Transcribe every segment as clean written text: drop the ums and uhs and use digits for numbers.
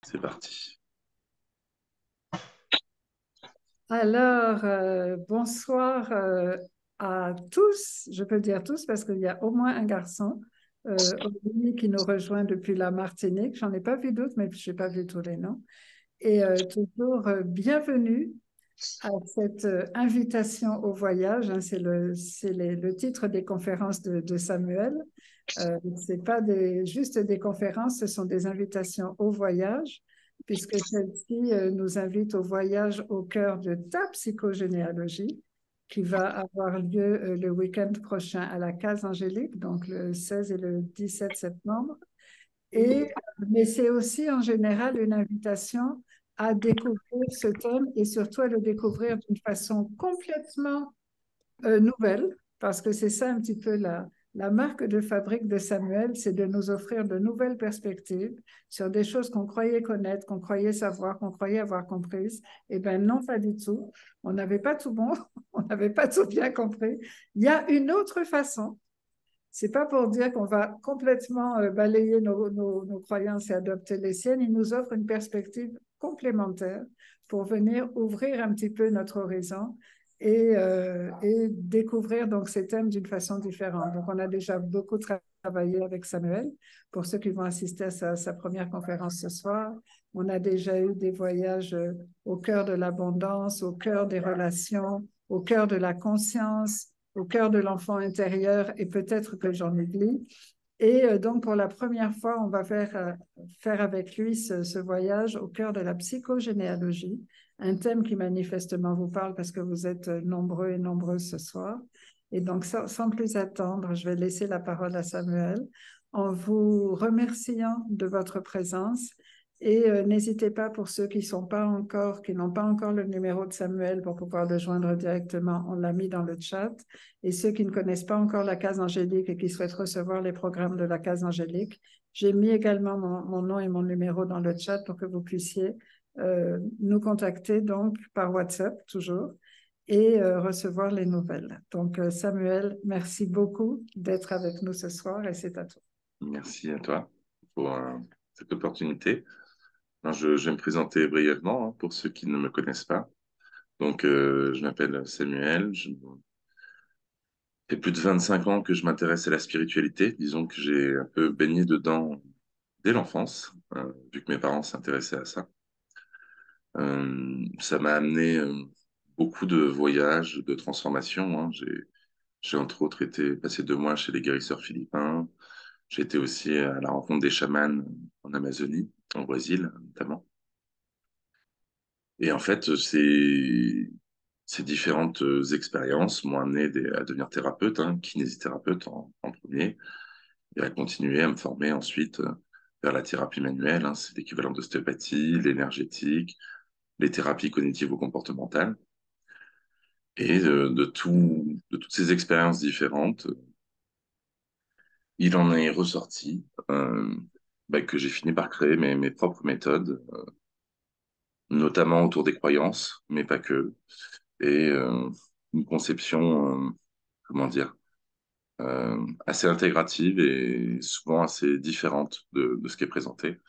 C'est parti. Alors, bonsoir à tous. Je peux dire tous parce qu'il y a au moins un garçon, Olivier, qui nous rejoint depuis la Martinique. J'en ai pas vu d'autres, mais je n'ai pas vu tous les noms. Et toujours bienvenue à cette invitation au voyage, hein. C'est le titre des conférences de Samuel. C'est pas juste des conférences, ce sont des invitations au voyage, puisque celle-ci nous invite au voyage au cœur de ta psychogénéalogie, qui va avoir lieu le week-end prochain à la Case Angélique, donc le 16 et le 17 septembre. Et, mais c'est aussi en général une invitation à découvrir ce thème et surtout à le découvrir d'une façon complètement nouvelle, parce que c'est ça un petit peu la marque de fabrique de Samuel, c'est de nous offrir de nouvelles perspectives sur des choses qu'on croyait connaître, qu'on croyait savoir, qu'on croyait avoir comprises. Eh bien non, pas du tout. On n'avait pas tout bon, on n'avait pas tout bien compris. Il y a une autre façon. C'est pas pour dire qu'on va complètement balayer nos croyances et adopter les siennes. Il nous offre une perspective complémentaire pour venir ouvrir un petit peu notre horizon et découvrir donc ces thèmes d'une façon différente. Donc, on a déjà beaucoup travaillé avec Samuel. Pour ceux qui vont assister à sa première conférence ce soir, on a déjà eu des voyages au cœur de l'abondance, au cœur des relations, au cœur de la conscience, au cœur de l'enfant intérieur, et peut-être que j'en oublie. Et donc, pour la première fois, on va faire avec lui ce voyage au cœur de la psychogénéalogie, un thème qui manifestement vous parle parce que vous êtes nombreux et nombreuses ce soir. Et donc, sans plus attendre, je vais laisser la parole à Samuel en vous remerciant de votre présence. Et n'hésitez pas pour ceux qui n'ont pas encore le numéro de Samuel pour pouvoir le joindre directement, on l'a mis dans le chat. Et ceux qui ne connaissent pas encore la Case Angélique et qui souhaitent recevoir les programmes de la Case Angélique, j'ai mis également mon nom et mon numéro dans le chat pour que vous puissiez nous contacter donc par WhatsApp toujours et recevoir les nouvelles. Donc Samuel, merci beaucoup d'être avec nous ce soir et c'est à toi. Merci à toi pour cette opportunité. Alors, je vais me présenter brièvement pour ceux qui ne me connaissent pas. Donc, je m'appelle Samuel. Je fait plus de 25 ans que je m'intéresse à la spiritualité. Disons que j'ai un peu baigné dedans dès l'enfance, vu que mes parents s'intéressaient à ça. Ça m'a amené beaucoup de voyages, de transformations, hein. J'ai entre autres passé 2 mois chez les guérisseurs philippins. J'ai été aussi à la rencontre des chamans en Amazonie, au Brésil notamment. Et en fait, ces différentes expériences m'ont amené à devenir thérapeute, hein, kinésithérapeute en premier, et à continuer à me former ensuite vers la thérapie manuelle, hein, c'est l'équivalent d'ostéopathie, l'énergétique, les thérapies cognitivo-comportementales. Et de toutes ces expériences différentes, il en est ressorti que j'ai fini par créer mes propres méthodes, notamment autour des croyances, mais pas que, et une conception, comment dire, assez intégrative et souvent assez différente de ce qui est présenté.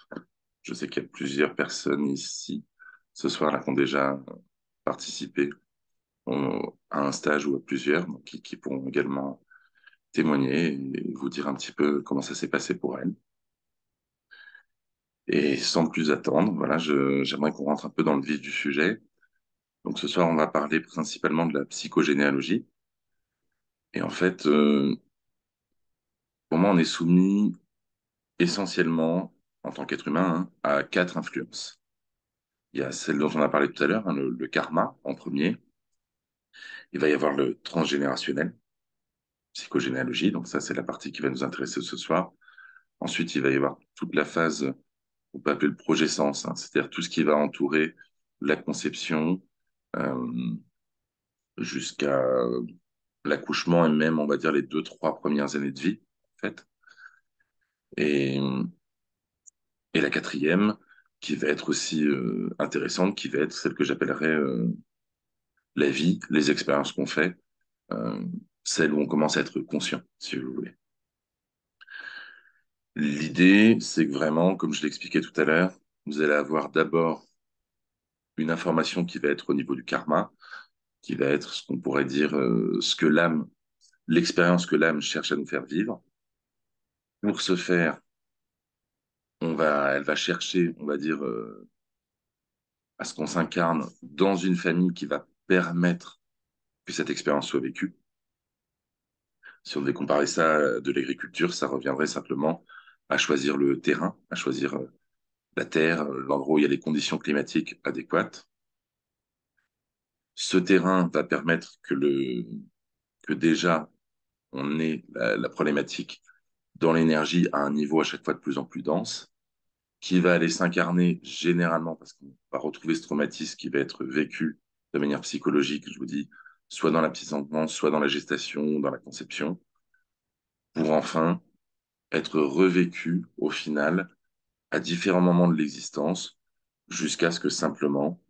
Je sais qu'il y a plusieurs personnes ici ce soir-là qui ont déjà participé à un stage ou à plusieurs, donc qui pourront également témoigner et vous dire un petit peu comment ça s'est passé pour elles. Et sans plus attendre, voilà, j'aimerais qu'on rentre un peu dans le vif du sujet. Donc ce soir, on va parler principalement de la psychogénéalogie. Et en fait, pour moi, on est soumis essentiellement, en tant qu'être humain, hein, à 4 influences. Il y a celle dont on a parlé tout à l'heure, hein, le karma en premier. Il va y avoir le transgénérationnel, psychogénéalogie. Donc ça, c'est la partie qui va nous intéresser ce soir. Ensuite, il va y avoir toute la phase, on peut appeler le progescence, hein, c'est-à-dire tout ce qui va entourer la conception euh, jusqu'à l'accouchement et même, on va dire, les 2, 3 premières années de vie, en fait. Et, et la quatrième, qui va être aussi intéressante, qui va être celle que j'appellerais la vie, les expériences qu'on fait, euh, celle où on commence à être conscient, si vous voulez. L'idée, c'est que vraiment, comme je l'expliquais tout à l'heure, vous allez avoir d'abord une information qui va être au niveau du karma, qui va être ce qu'on pourrait dire ce que l'âme, l'expérience que l'âme cherche à nous faire vivre. Pour ce faire, elle va chercher, on va dire, à ce qu'on s'incarne dans une famille qui va permettre que cette expérience soit vécue. Si on devait comparer ça à de l'agriculture, ça reviendrait simplement à choisir le terrain, à choisir la terre, l'endroit où il y a les conditions climatiques adéquates. Ce terrain va permettre que déjà on ait la problématique dans l'énergie à un niveau à chaque fois de plus en plus dense, qui va aller s'incarner généralement, parce qu'on va retrouver ce traumatisme qui va être vécu de manière psychologique, je vous dis, soit dans la petite enfance, soit dans la gestation, dans la conception, pour enfin être revécu au final à différents moments de l'existence, jusqu'à ce que simplement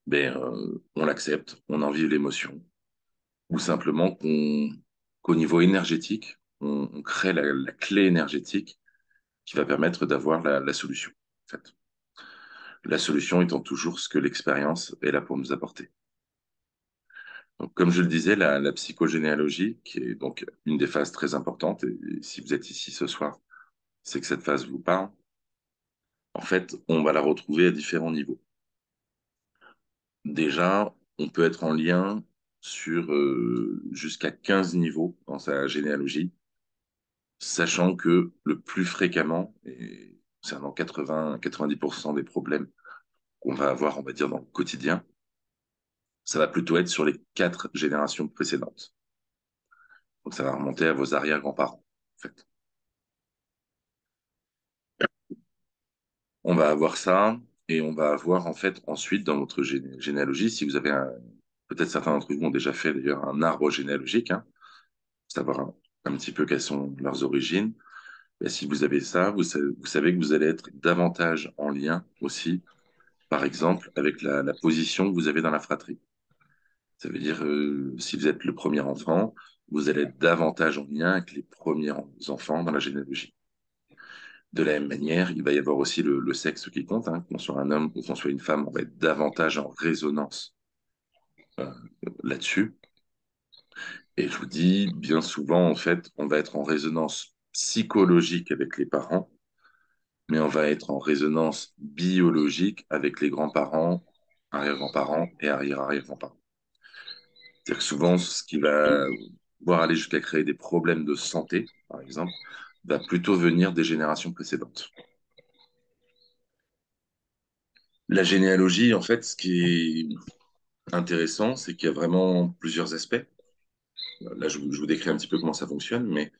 on l'accepte, on en vive l'émotion, ou simplement qu'au niveau énergétique, on crée la clé énergétique qui va permettre d'avoir la solution. En fait. La solution étant toujours ce que l'expérience est là pour nous apporter. Donc, comme je le disais, la psychogénéalogie, qui est donc une des phases très importantes, et si vous êtes ici ce soir, c'est que cette phase vous parle. En fait, on va la retrouver à différents niveaux. Déjà, on peut être en lien sur jusqu'à 15 niveaux dans sa généalogie, sachant que le plus fréquemment, et concernant 80-90% des problèmes qu'on va avoir, on va dire, dans le quotidien, ça va plutôt être sur les 4 générations précédentes. Donc ça va remonter à vos arrière-grands-parents, en fait. On va avoir ça, et on va avoir, en fait, ensuite, dans votre généalogie, si vous avez peut-être certains d'entre vous ont déjà fait d'ailleurs un arbre généalogique, hein, savoir un petit peu quelles sont leurs origines. Et si vous avez ça, vous savez que vous allez être davantage en lien aussi, par exemple, avec la position que vous avez dans la fratrie. Ça veut dire, si vous êtes le premier enfant, vous allez être davantage en lien avec les premiers enfants dans la généalogie. De la même manière, il va y avoir aussi le sexe qui compte, hein, qu'on soit un homme ou qu'on soit une femme, on va être davantage en résonance euh, là-dessus. Et je vous dis, bien souvent, en fait, on va être en résonance psychologique avec les parents, mais on va être en résonance biologique avec les grands-parents, arrière-grands-parents et arrière-arrière-grands-parents. C'est-à-dire que souvent, ce qui va voir aller jusqu'à créer des problèmes de santé, par exemple, va plutôt venir des générations précédentes. La généalogie, en fait, ce qui est intéressant, c'est qu'il y a vraiment plusieurs aspects. Là, je vous décris un petit peu comment ça fonctionne, mais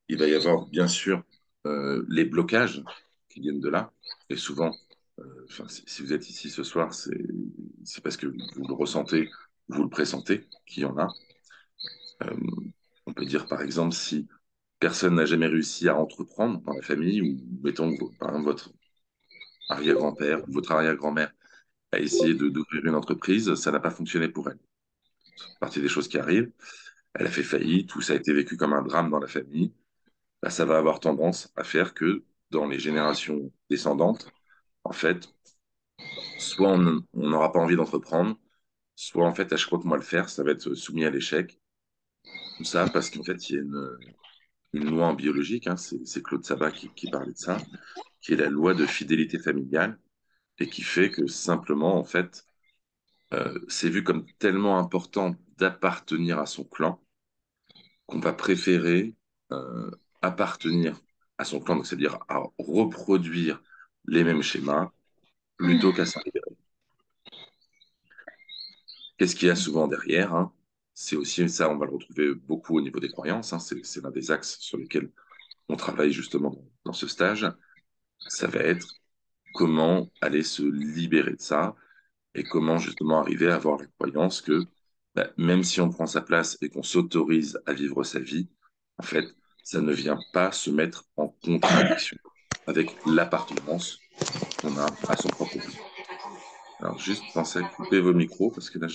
il va y avoir bien sûr les blocages qui viennent de là. Et souvent, si vous êtes ici ce soir, c'est parce que vous le ressentez, vous le pressentez qu'il y en a. Euh, on peut dire par exemple si personne n'a jamais réussi à entreprendre dans la famille, ou mettons par exemple votre arrière-grand-père ou votre arrière-grand-mère a essayé d'ouvrir une entreprise, ça n'a pas fonctionné pour elle. C'est partie des choses qui arrivent. Elle a fait faillite, ou ça a été vécu comme un drame dans la famille. Bah, ça va avoir tendance à faire que dans les générations descendantes, en fait, soit on n'aura pas envie d'entreprendre, soit en fait, à chaque fois qu'on va le faire, ça va être soumis à l'échec. Tout ça parce qu'en fait, il y a une loi en biologique, hein, c'est Claude Sabat qui parlait de ça, qui est la loi de fidélité familiale, et qui fait que simplement, en fait, c'est vu comme tellement important d'appartenir à son clan qu'on va préférer euh, appartenir à son clan, donc c'est-à-dire à reproduire les mêmes schémas plutôt qu'à s'en libérer. Qu'est-ce qu'il y a souvent derrière, hein? C'est aussi ça, on va le retrouver beaucoup au niveau des croyances, hein, c'est l'un des axes sur lesquels on travaille justement dans ce stage. Ça va être comment aller se libérer de ça, et comment justement arriver à avoir la croyance que bah, même si on prend sa place et qu'on s'autorise à vivre sa vie, en fait, ça ne vient pas se mettre en contradiction avec l'appartenance qu'on a à son propre clan. Alors, juste pensez à couper vos micros, parce que là,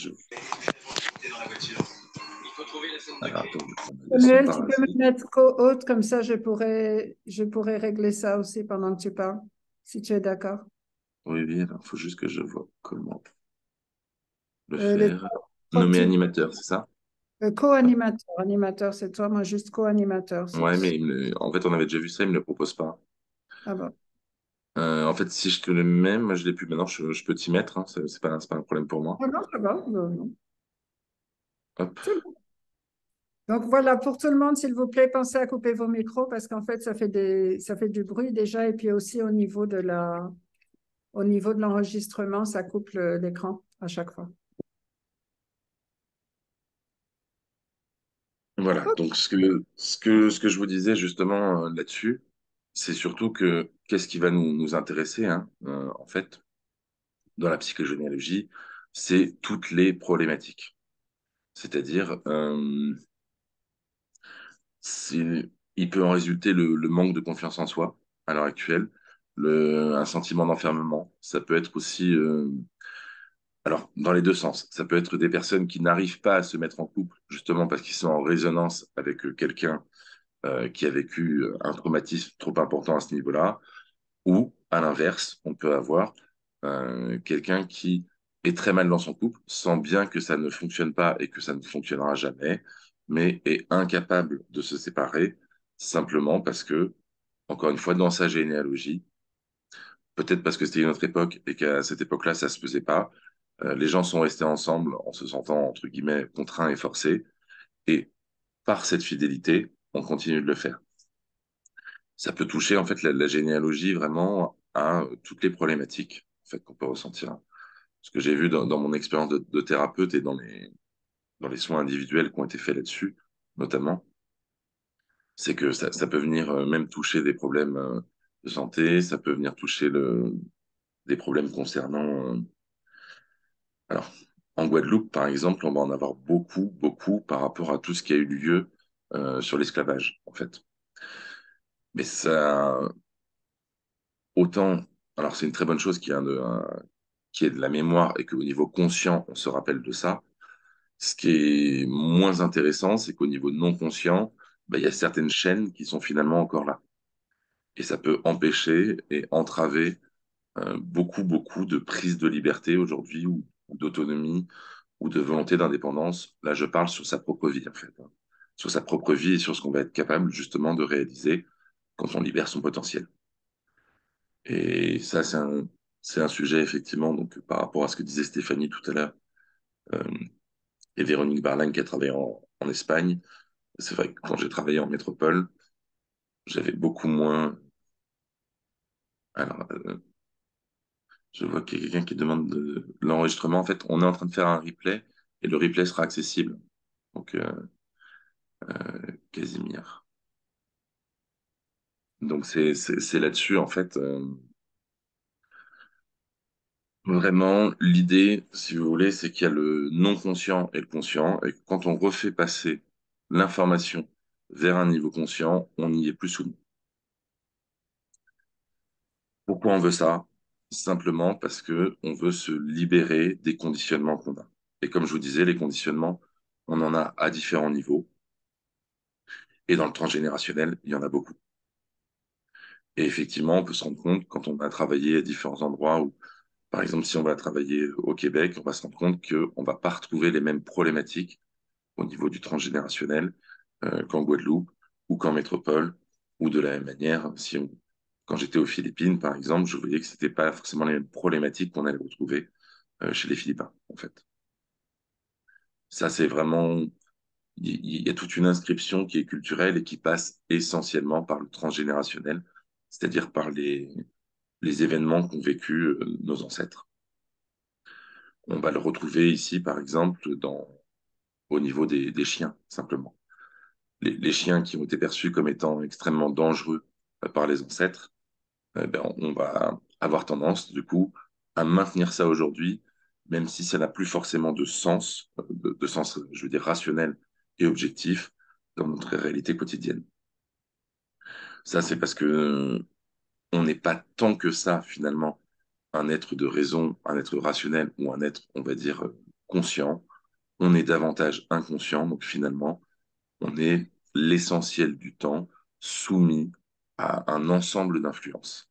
alors, attends, je vais prendre le son Samuel, tu peux me parasite. mettre haute, comme ça je pourrais régler ça aussi pendant que tu parles, si tu es d'accord. Oui, oui, il faut juste que je vois comment le Les faire. trois Nommer types. animateur, c'est ça? Co-animateur. Animateur, c'est toi. Moi, juste co-animateur. Ouais, mais en fait, on avait déjà vu ça, il me le propose pas. Ah bon. En fait, si je te le mets, moi je l'ai plus maintenant, je peux t'y mettre, hein, c'est pas un problème pour moi. Ah non, ça va. Non, non. Hop. C'est bon. Donc voilà, pour tout le monde, s'il vous plaît, pensez à couper vos micros parce qu'en fait, ça fait du bruit déjà. Et puis aussi au niveau de l'enregistrement, ça coupe l'écran à chaque fois. Voilà, Ok. donc ce que je vous disais justement là-dessus, c'est surtout que qu'est-ce qui va nous intéresser, hein, en fait, dans la psychogénéalogie, c'est toutes les problématiques. C'est-à-dire, il peut en résulter le manque de confiance en soi à l'heure actuelle, un sentiment d'enfermement. Ça peut être aussi, alors, dans les deux sens, ça peut être des personnes qui n'arrivent pas à se mettre en couple, justement parce qu'ils sont en résonance avec quelqu'un qui a vécu un traumatisme trop important à ce niveau-là, ou à l'inverse, on peut avoir quelqu'un qui est très mal dans son couple, sent bien que ça ne fonctionne pas et que ça ne fonctionnera jamais, mais est incapable de se séparer simplement parce que, encore une fois, dans sa généalogie, peut-être parce que c'était une autre époque et qu'à cette époque-là, ça se faisait pas, les gens sont restés ensemble en se sentant, entre guillemets, contraints et forcés, et par cette fidélité, on continue de le faire. Ça peut toucher en fait la généalogie vraiment à toutes les problématiques en fait, qu'on peut ressentir. Ce que j'ai vu dans mon expérience de thérapeute et dans les soins individuels qui ont été faits là-dessus, notamment, c'est que ça peut venir même toucher des problèmes de santé, ça peut venir toucher des problèmes concernant... alors, en Guadeloupe, par exemple, on va en avoir beaucoup, beaucoup par rapport à tout ce qui a eu lieu sur l'esclavage, en fait. Mais ça, autant... Alors, c'est une très bonne chose qu'il y ait qui est de la mémoire et qu'au niveau conscient, on se rappelle de ça. Ce qui est moins intéressant, c'est qu'au niveau non conscient, ben, il y a certaines chaînes qui sont finalement encore là. Et ça peut empêcher et entraver beaucoup, beaucoup de prise de liberté aujourd'hui ou d'autonomie ou de volonté d'indépendance. Là, je parle sur sa propre vie, en fait, hein. Sur sa propre vie et sur ce qu'on va être capable justement de réaliser quand on libère son potentiel. Et ça, c'est un sujet, effectivement, donc par rapport à ce que disait Stéphanie tout à l'heure, euh, et Véronique Barlagne qui a travaillé en Espagne. C'est vrai que quand j'ai travaillé en métropole, j'avais beaucoup moins. Alors, je vois qu'il y a quelqu'un qui demande de l'enregistrement. En fait, on est en train de faire un replay et le replay sera accessible. Donc, Casimir. Donc, c'est là-dessus, en fait, vraiment, l'idée, si vous voulez, c'est qu'il y a le non-conscient et le conscient. Et que quand on refait passer l'information vers un niveau conscient, on n'y est plus soumis. Pourquoi on veut ça? Simplement parce que on veut se libérer des conditionnements qu'on a. Et comme je vous disais, les conditionnements, on en a à différents niveaux. Et dans le transgénérationnel, il y en a beaucoup. Et effectivement, on peut se rendre compte quand on a travaillé à différents endroits où, par exemple, si on va travailler au Québec, on va se rendre compte qu'on ne va pas retrouver les mêmes problématiques au niveau du transgénérationnel qu'en Guadeloupe ou qu'en métropole, ou de la même manière, quand j'étais aux Philippines, par exemple, je voyais que c'était pas forcément les mêmes problématiques qu'on allait retrouver chez les Philippins, en fait. Ça, c'est vraiment, il y a toute une inscription qui est culturelle et qui passe essentiellement par le transgénérationnel, c'est-à-dire par les événements qu'ont vécu nos ancêtres. On va le retrouver ici, par exemple, au niveau des chiens, simplement. Les chiens qui ont été perçus comme étant extrêmement dangereux par les ancêtres, ben, on va avoir tendance, du coup, à maintenir ça aujourd'hui, même si ça n'a plus forcément de sens, de sens, je veux dire, rationnel et objectif dans notre réalité quotidienne. Ça, c'est parce que on n'est pas tant que ça, finalement, un être de raison, un être rationnel ou un être, on va dire, conscient. On est davantage inconscient, donc finalement, on est l'essentiel du temps soumis à un ensemble d'influences.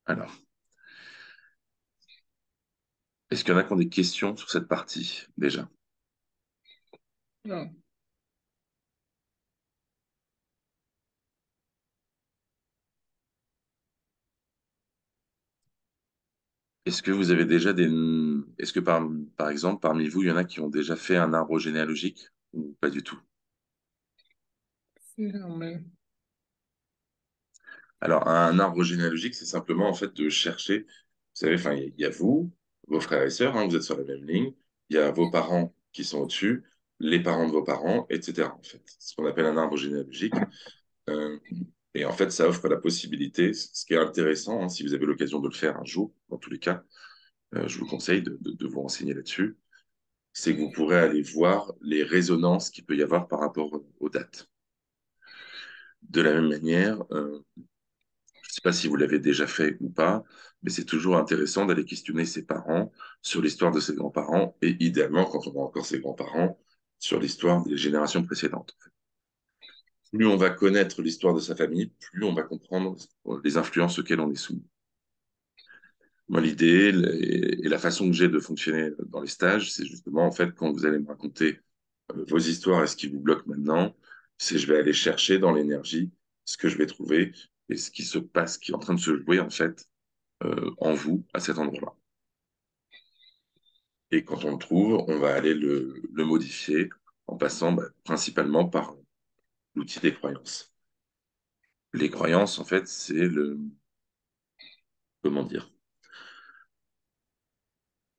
Alors, est-ce qu'il y en a qui ont des questions sur cette partie déjà? Non. Est-ce que vous avez déjà des... Est-ce que par exemple, parmi vous, il y en a qui ont déjà fait un arbre généalogique ou pas du tout? Non, mais Alors, un arbre généalogique, c'est simplement en fait de chercher, vous savez, enfin, il y a vous, vos frères et sœurs, hein, vous êtes sur la même ligne, il y a vos parents qui sont au-dessus, les parents de vos parents, etc. En fait, c'est ce qu'on appelle un arbre généalogique. Euh, et en fait, ça offre la possibilité, ce qui est intéressant, hein, si vous avez l'occasion de le faire un jour, dans tous les cas, je vous conseille de vous renseigner là-dessus, c'est que vous pourrez aller voir les résonances qu'il peut y avoir par rapport aux dates. De la même manière, je ne sais pas si vous l'avez déjà fait ou pas, mais c'est toujours intéressant d'aller questionner ses parents sur l'histoire de ses grands-parents et idéalement, quand on a encore ses grands-parents, sur l'histoire des générations précédentes. Plus on va connaître l'histoire de sa famille, plus on va comprendre les influences auxquelles on est soumis. Moi, l'idée et la façon que j'ai de fonctionner dans les stages, c'est justement, en fait, quand vous allez me raconter vos histoires et ce qui vous bloque maintenant, c'est je vais aller chercher dans l'énergie ce que je vais trouver et ce qui se passe, ce qui est en train de se jouer, en fait, en vous à cet endroit-là. Et quand on le trouve, on va aller le modifier en passant principalement par l'outil des croyances. Les croyances, en fait, c'est comment dire,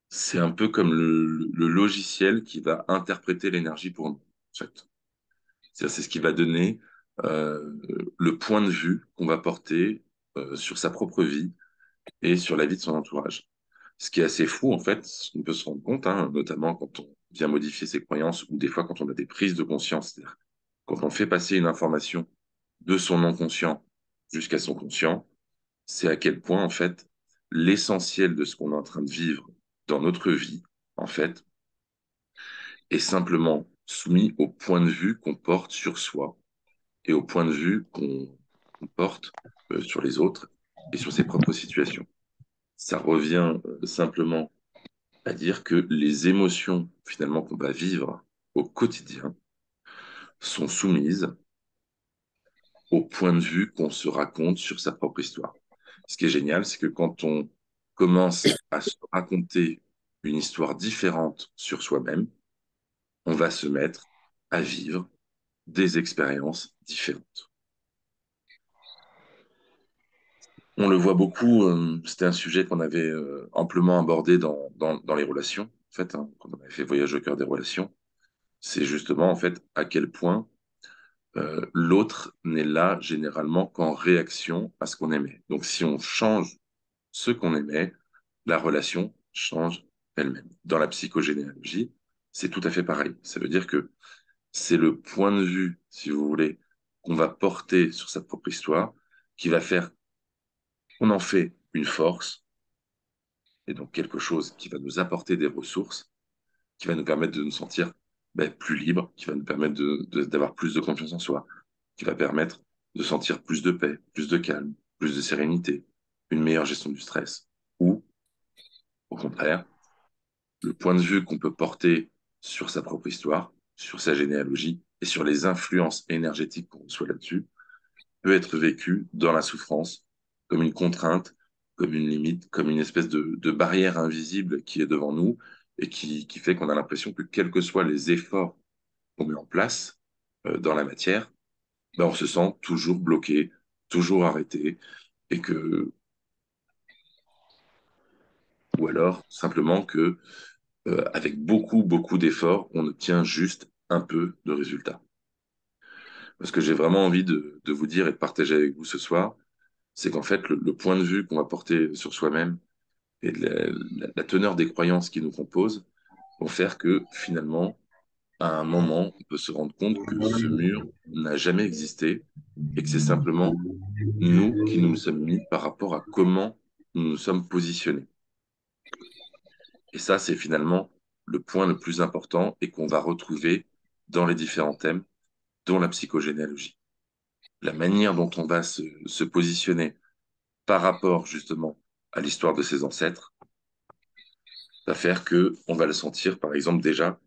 c'est un peu comme le logiciel qui va interpréter l'énergie pour nous, en fait. C'est ce qui va donner euh, le point de vue qu'on va porter sur sa propre vie et sur la vie de son entourage. Ce qui est assez fou, en fait, on peut se rendre compte, hein, notamment quand on vient modifier ses croyances ou des fois quand on a des prises de conscience, c'est-à-dire quand on fait passer une information de son non-conscient jusqu'à son conscient, c'est à quel point, en fait, l'essentiel de ce qu'on est en train de vivre dans notre vie, en fait, est simplement soumis au point de vue qu'on porte sur soi et au point de vue qu'on porte sur les autres et sur ses propres situations. Ça revient simplement à dire que les émotions finalement qu'on va vivre au quotidien sont soumises au point de vue qu'on se raconte sur sa propre histoire. Ce qui est génial, c'est que quand on commence à se raconter une histoire différente sur soi-même, on va se mettre à vivre des expériences différentes. On le voit beaucoup, c'était un sujet qu'on avait amplement abordé dans les relations, en fait, hein, quand on avait fait Voyage au cœur des relations. C'est justement, en fait, à quel point l'autre n'est là généralement qu'en réaction à ce qu'on aimait. Donc, si on change ce qu'on aimait, la relation change elle-même. Dans la psychogénéalogie, c'est tout à fait pareil. Ça veut dire que c'est le point de vue, si vous voulez, qu'on va porter sur sa propre histoire qui va faire qu'on en fait une force et donc quelque chose qui va nous apporter des ressources, qui va nous permettre de nous sentir plus libres, qui va nous permettre d'avoir plus de confiance en soi, qui va permettre de sentir plus de paix, plus de calme, plus de sérénité, une meilleure gestion du stress. Ou, au contraire, le point de vue qu'on peut porter sur sa propre histoire, sur sa généalogie et sur les influences énergétiques qu'on reçoit là-dessus, peut être vécu dans la souffrance comme une contrainte, comme une limite, comme une espèce de barrière invisible qui est devant nous et qui fait qu'on a l'impression que quels que soient les efforts qu'on met en place dans la matière, on se sent toujours bloqué, toujours arrêté, et que, ou alors simplement que avec beaucoup, beaucoup d'efforts, on obtient juste un peu de résultat. Ce que j'ai vraiment envie de vous dire et de partager avec vous ce soir, c'est qu'en fait, le point de vue qu'on va porter sur soi-même et la teneur des croyances qui nous composent vont faire que finalement, à un moment, on peut se rendre compte que ce mur n'a jamais existé et que c'est simplement nous qui nous sommes mis par rapport à comment nous nous sommes positionnés. Et ça, c'est finalement le point le plus important et qu'on va retrouver dans les différents thèmes, dont la psychogénéalogie. La manière dont on va se positionner par rapport justement à l'histoire de ses ancêtres, va faire que on va le sentir, par exemple, déjà,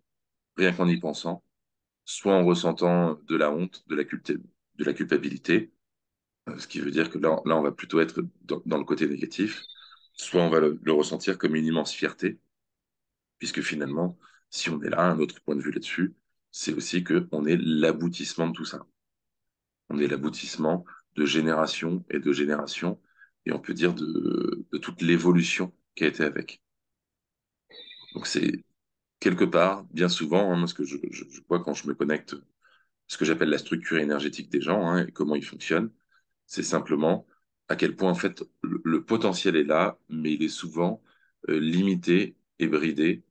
rien qu'en y pensant, soit en ressentant de la honte, de la culpabilité, ce qui veut dire que là on va plutôt être dans le côté négatif, soit on va le ressentir comme une immense fierté, puisque finalement, si on est là, un autre point de vue là-dessus, c'est aussi que on est l'aboutissement de tout ça. On est l'aboutissement de génération et de génération, et on peut dire de toute l'évolution qui a été avec. Donc c'est quelque part, bien souvent, hein, moi, ce que je vois quand je me connecte, ce que j'appelle la structure énergétique des gens, hein, et comment ils fonctionnent, c'est simplement à quel point en fait le potentiel est là, mais il est souvent limité et bridé,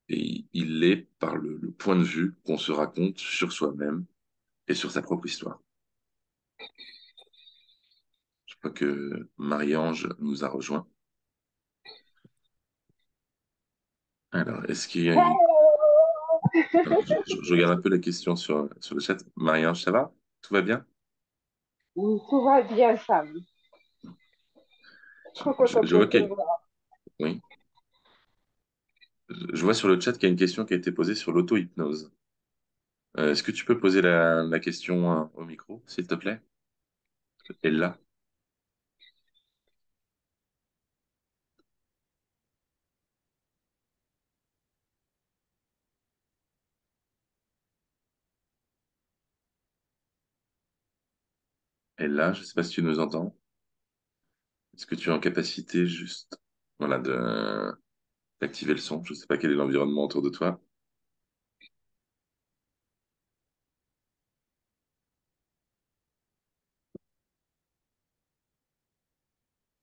et il l'est par le point de vue qu'on se raconte sur soi-même et sur sa propre histoire. Je crois que Marie-Ange nous a rejoint. Alors, est-ce qu'il y a... Alors, je regarde un peu la question sur le chat. Marie-Ange, ça va? Tout va bien? Oui, tout va bien, Sam. Trop contente Je de vois te voir. oui. Je vois sur le chat qu'il y a une question qui a été posée sur l'auto-hypnose. Est-ce que tu peux poser la question au micro, s'il te plaît? Ella? Ella, je ne sais pas si tu nous entends. Est-ce que tu es en capacité juste voilà, d'activer le son? Je ne sais pas quel est l'environnement autour de toi.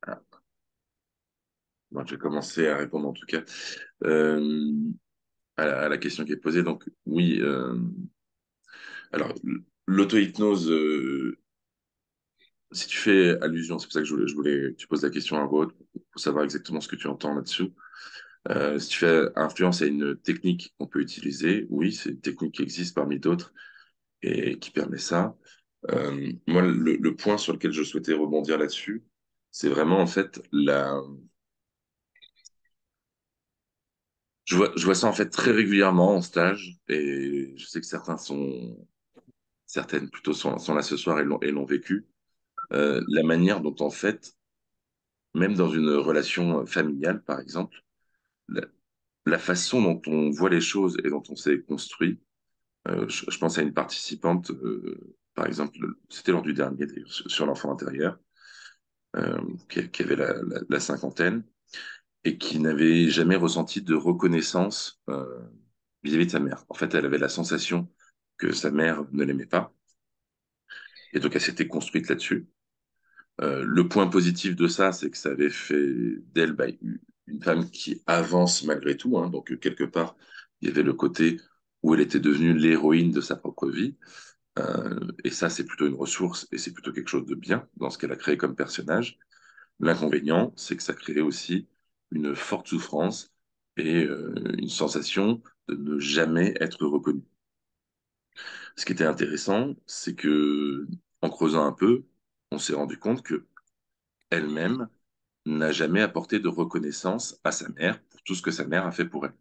Ah, bon, je vais commencer à répondre en tout cas euh, à la question qui est posée. Donc oui, alors l'auto-hypnose, si tu fais allusion, c'est pour ça que je voulais que tu poses la question à voix haute pour savoir exactement ce que tu entends là-dessous. Si tu fais influence à une technique qu'on peut utiliser, oui, c'est une technique qui existe parmi d'autres et qui permet ça. Moi, le point sur lequel je souhaitais rebondir là-dessus, c'est vraiment en fait je vois ça en fait très régulièrement en stage et je sais que certaines plutôt sont là ce soir et l'ont vécu. La manière dont en fait, même dans une relation familiale par exemple, la, la façon dont on voit les choses et dont on s'est construit. Je pense à une participante, par exemple, c'était lors du dernier, d'ailleurs, sur l'enfant intérieur, qui avait la cinquantaine et qui n'avait jamais ressenti de reconnaissance vis-à-vis de sa mère. En fait, elle avait la sensation que sa mère ne l'aimait pas, et donc elle s'était construite là-dessus. Le point positif de ça, c'est que ça avait fait d'elle une femme qui avance malgré tout, hein, donc quelque part, il y avait le côté où elle était devenue l'héroïne de sa propre vie. Et ça, c'est plutôt une ressource et c'est plutôt quelque chose de bien dans ce qu'elle a créé comme personnage. L'inconvénient, c'est que ça crée aussi une forte souffrance et une sensation de ne jamais être reconnu. Ce qui était intéressant, c'est que en creusant un peu, on s'est rendu compte que elle-même n'a jamais apporté de reconnaissance à sa mère pour tout ce que sa mère a fait pour elle.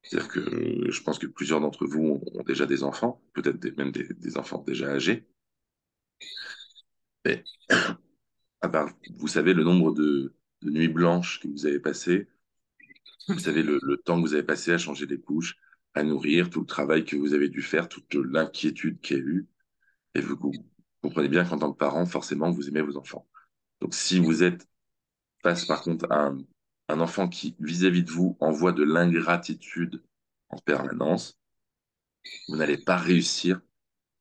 C'est-à-dire que je pense que plusieurs d'entre vous ont déjà des enfants, peut-être même des enfants déjà âgés. Mais ah ben, vous savez le nombre de nuits blanches que vous avez passées, vous savez le temps que vous avez passé à changer des couches, à nourrir, tout le travail que vous avez dû faire, toute l'inquiétude qu'il y a eu. Et vous comprenez bien qu'en tant que parent, forcément, vous aimez vos enfants. Donc si vous êtes face par contre à un enfant qui, vis-à-vis de vous, envoie de l'ingratitude en permanence, vous n'allez pas réussir,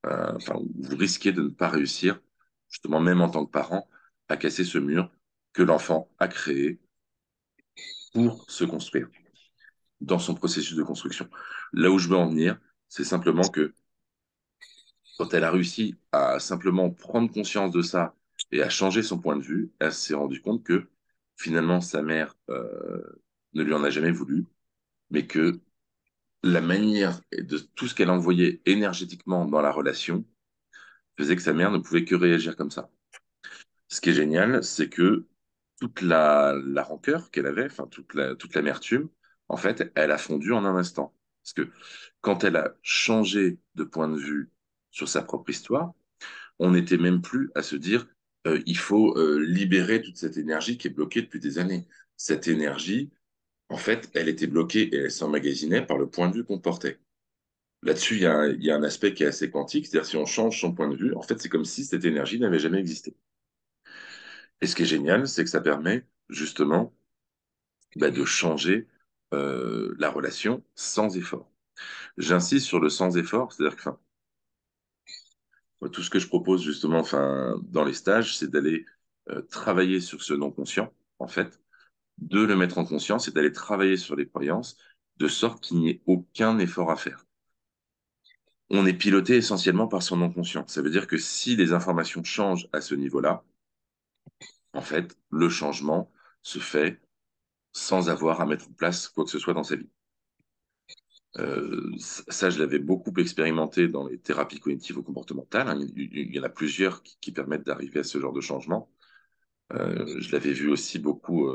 enfin, vous risquez de ne pas réussir, justement, même en tant que parent, à casser ce mur que l'enfant a créé pour se construire dans son processus de construction. Là où je veux en venir, c'est simplement que quand elle a réussi à simplement prendre conscience de ça et à changer son point de vue, elle s'est rendue compte que finalement sa mère ne lui en a jamais voulu, mais que la manière de tout ce qu'elle envoyait énergétiquement dans la relation faisait que sa mère ne pouvait que réagir comme ça. Ce qui est génial, c'est que toute la rancœur qu'elle avait, enfin toute l'amertume, en fait, elle a fondu en un instant. Parce que quand elle a changé de point de vue sur sa propre histoire, on n'était même plus à se dire il faut libérer toute cette énergie qui est bloquée depuis des années. Cette énergie, en fait, elle était bloquée et elle s'emmagasinait par le point de vue qu'on portait. Là-dessus, il y a un aspect qui est assez quantique, c'est-à-dire si on change son point de vue, en fait, c'est comme si cette énergie n'avait jamais existé. Et ce qui est génial, c'est que ça permet justement de changer la relation sans effort. J'insiste sur le sans effort, c'est-à-dire que enfin, moi, tout ce que je propose justement enfin, dans les stages, c'est d'aller travailler sur ce non-conscient, en fait, de le mettre en conscience et d'aller travailler sur les croyances de sorte qu'il n'y ait aucun effort à faire. On est piloté essentiellement par son non-conscient. Ça veut dire que si les informations changent à ce niveau-là, en fait, le changement se fait sans avoir à mettre en place quoi que ce soit dans sa vie. Ça, je l'avais beaucoup expérimenté dans les thérapies cognitivo-comportementales, hein. Il y en a plusieurs qui permettent d'arriver à ce genre de changement. Je l'avais vu aussi beaucoup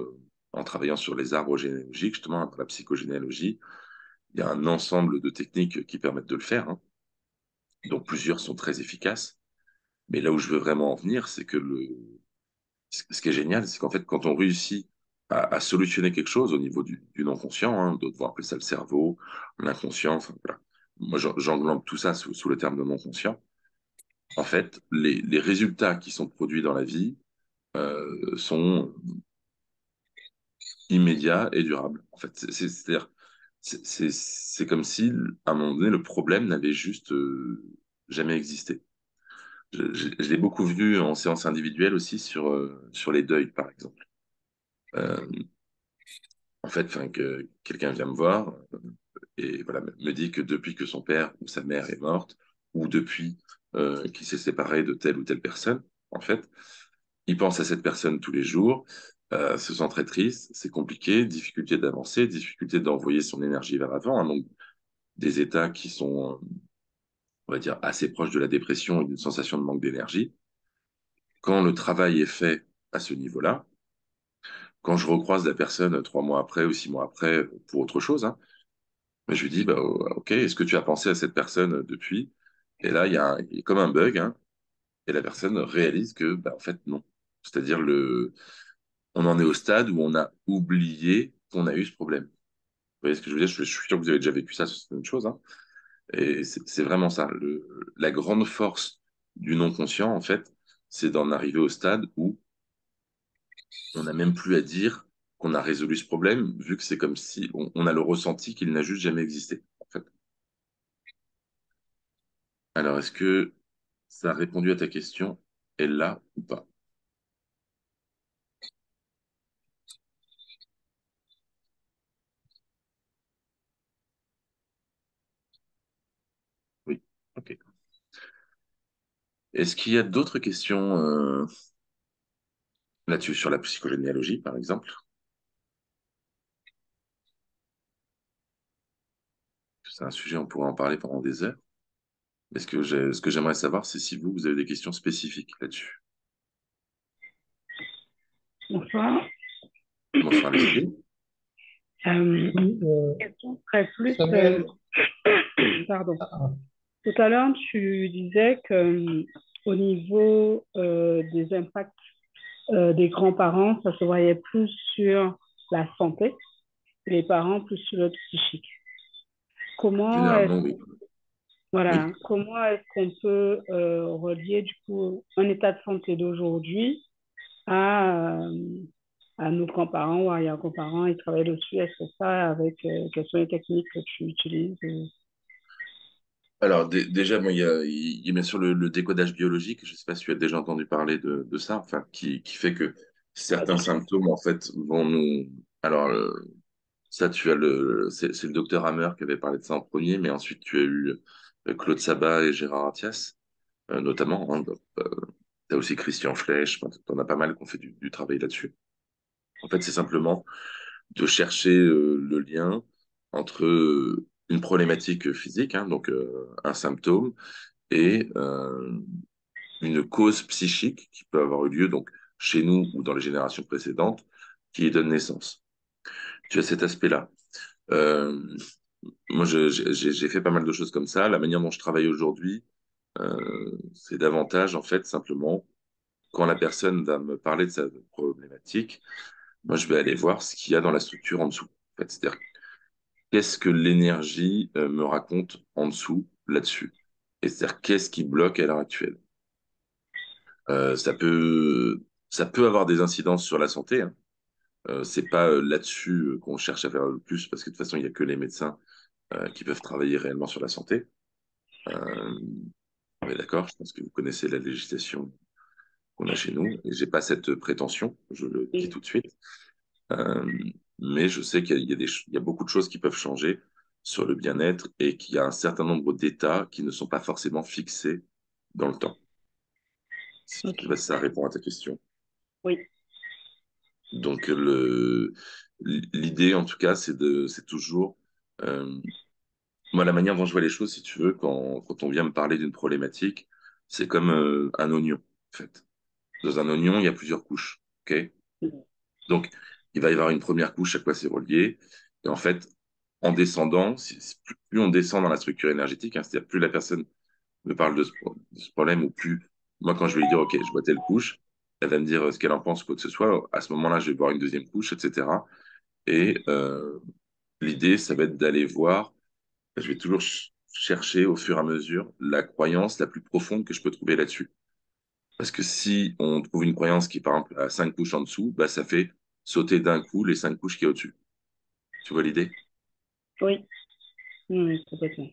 en travaillant sur les arbres généalogiques, justement, dans la psychogénéalogie. Il y a un ensemble de techniques qui permettent de le faire, hein, dont plusieurs sont très efficaces. Mais là où je veux vraiment en venir, c'est que ce qui est génial, c'est qu'en fait, quand on réussit à solutionner quelque chose au niveau du non-conscient, hein, d'autres vont appeler ça le cerveau, l'inconscient, enfin, voilà. Moi, j'englobe tout ça sous le terme de non-conscient. En fait, les résultats qui sont produits dans la vie sont immédiats et durables. En fait, c'est-à-dire, c'est comme si, à un moment donné, le problème n'avait juste jamais existé. Je l'ai beaucoup vu en séance individuelle aussi sur les deuils, par exemple. Euh, En fait, enfin, que quelqu'un vient me voir et voilà, me dit que depuis que son père ou sa mère est morte, ou depuis qu'il s'est séparé de telle ou telle personne, en fait, il pense à cette personne tous les jours, se sent très triste, c'est compliqué, difficulté d'avancer, difficulté d'envoyer son énergie vers l'avant, hein, donc des états qui sont, on va dire, assez proches de la dépression et d'une sensation de manque d'énergie. Quand le travail est fait à ce niveau-là, quand je recroise la personne 3 mois après ou 6 mois après pour autre chose, hein, mais je lui dis, bah, ok, est-ce que tu as pensé à cette personne depuis? Et là, il y a comme un bug, hein, et la personne réalise que, bah, en fait, non. C'est-à-dire, on en est au stade où on a oublié qu'on a eu ce problème. Vous voyez ce que je veux dire? Je suis sûr que vous avez déjà vécu ça, c'est une chose, hein. Et c'est vraiment ça. La grande force du non-conscient, en fait, c'est d'en arriver au stade où on n'a même plus à dire qu'on a résolu ce problème, vu que c'est comme si on a le ressenti qu'il n'a juste jamais existé, en fait. Alors, est-ce que ça a répondu à ta question, elle là ou pas? Oui. Ok. Est-ce qu'il y a d'autres questions là-dessus, sur la psychogénéalogie, par exemple? C'est un sujet, on pourrait en parler pendant des heures. Ce que j'aimerais savoir, c'est si vous avez des questions spécifiques là-dessus. Bonsoir. Bonsoir, les Question serait plus, pardon. Tout à l'heure, tu disais que au niveau des impacts des grands-parents, ça se voyait plus sur la santé, les parents plus sur le psychique. Comment est-ce, Généralement, oui. voilà, Oui. comment est-ce qu'on peut relier du coup un état de santé d'aujourd'hui à, à nos grands-parents ou arrière-grands-parents et travailler dessus? Est-ce que ça, avec quelles sont les techniques que tu utilises? Alors, déjà, bon, il y a bien sûr le décodage biologique. Je ne sais pas si tu as déjà entendu parler de ça, enfin, qui fait que Pas certains du tout. symptômes, en fait, vont nous. Alors, ça, c'est le docteur Hammer qui avait parlé de ça en premier, mais ensuite, tu as eu Claude Sabat et Gérard Attias, notamment, hein. Tu as aussi Christian Flech, tu en as pas mal qui ont fait du travail là-dessus. En fait, c'est simplement de chercher le lien entre une problématique physique, hein, donc un symptôme, et une cause psychique qui peut avoir eu lieu. Donc, chez nous ou dans les générations précédentes qui y donnent naissance. Tu as cet aspect-là. Euh, Moi, j'ai fait pas mal de choses comme ça. La manière dont je travaille aujourd'hui, c'est davantage, en fait, simplement, quand la personne va me parler de sa problématique, moi, je vais aller voir ce qu'il y a dans la structure en dessous. En fait, c'est-à-dire, qu'est-ce que l'énergie me raconte en dessous, là-dessus? Et c'est-à-dire, qu'est-ce qui bloque à l'heure actuelle? Ça peut avoir des incidences sur la santé, hein. C'est pas là-dessus qu'on cherche à faire le plus, parce que de toute façon, il n'y a que les médecins qui peuvent travailler réellement sur la santé. Euh, on est d'accord, je pense que vous connaissez la législation qu'on a chez nous, et j'ai pas cette prétention, je le dis tout de suite. Euh, mais je sais il y a beaucoup de choses qui peuvent changer sur le bien-être et qu'il y a un certain nombre d'états qui ne sont pas forcément fixés dans le temps. Je sais pas Ok. si ça répond à ta question. Oui. Donc l'idée, en tout cas, c'est toujours, euh, moi, la manière dont je vois les choses, si tu veux, quand on vient me parler d'une problématique, c'est comme un oignon, en fait. Dans un oignon, il y a plusieurs couches, ok? Donc, il va y avoir une première couche à quoi c'est relié. Et en fait, en descendant, plus on descend dans la structure énergétique, hein, c'est-à-dire plus la personne me parle de ce problème, ou plus, moi, quand je vais lui dire, OK, je vois telle couche, elle va me dire ce qu'elle en pense, quoi que ce soit. À ce moment-là, je vais voir une deuxième couche, etc. Et l'idée, ça va être d'aller voir, je vais toujours chercher au fur et à mesure la croyance la plus profonde que je peux trouver là-dessus. Parce que si on trouve une croyance qui est par exemple à 5 couches en dessous, bah, ça fait sauter d'un coup les 5 couches qui est au-dessus. Tu vois l'idée? Oui. Oui, complètement.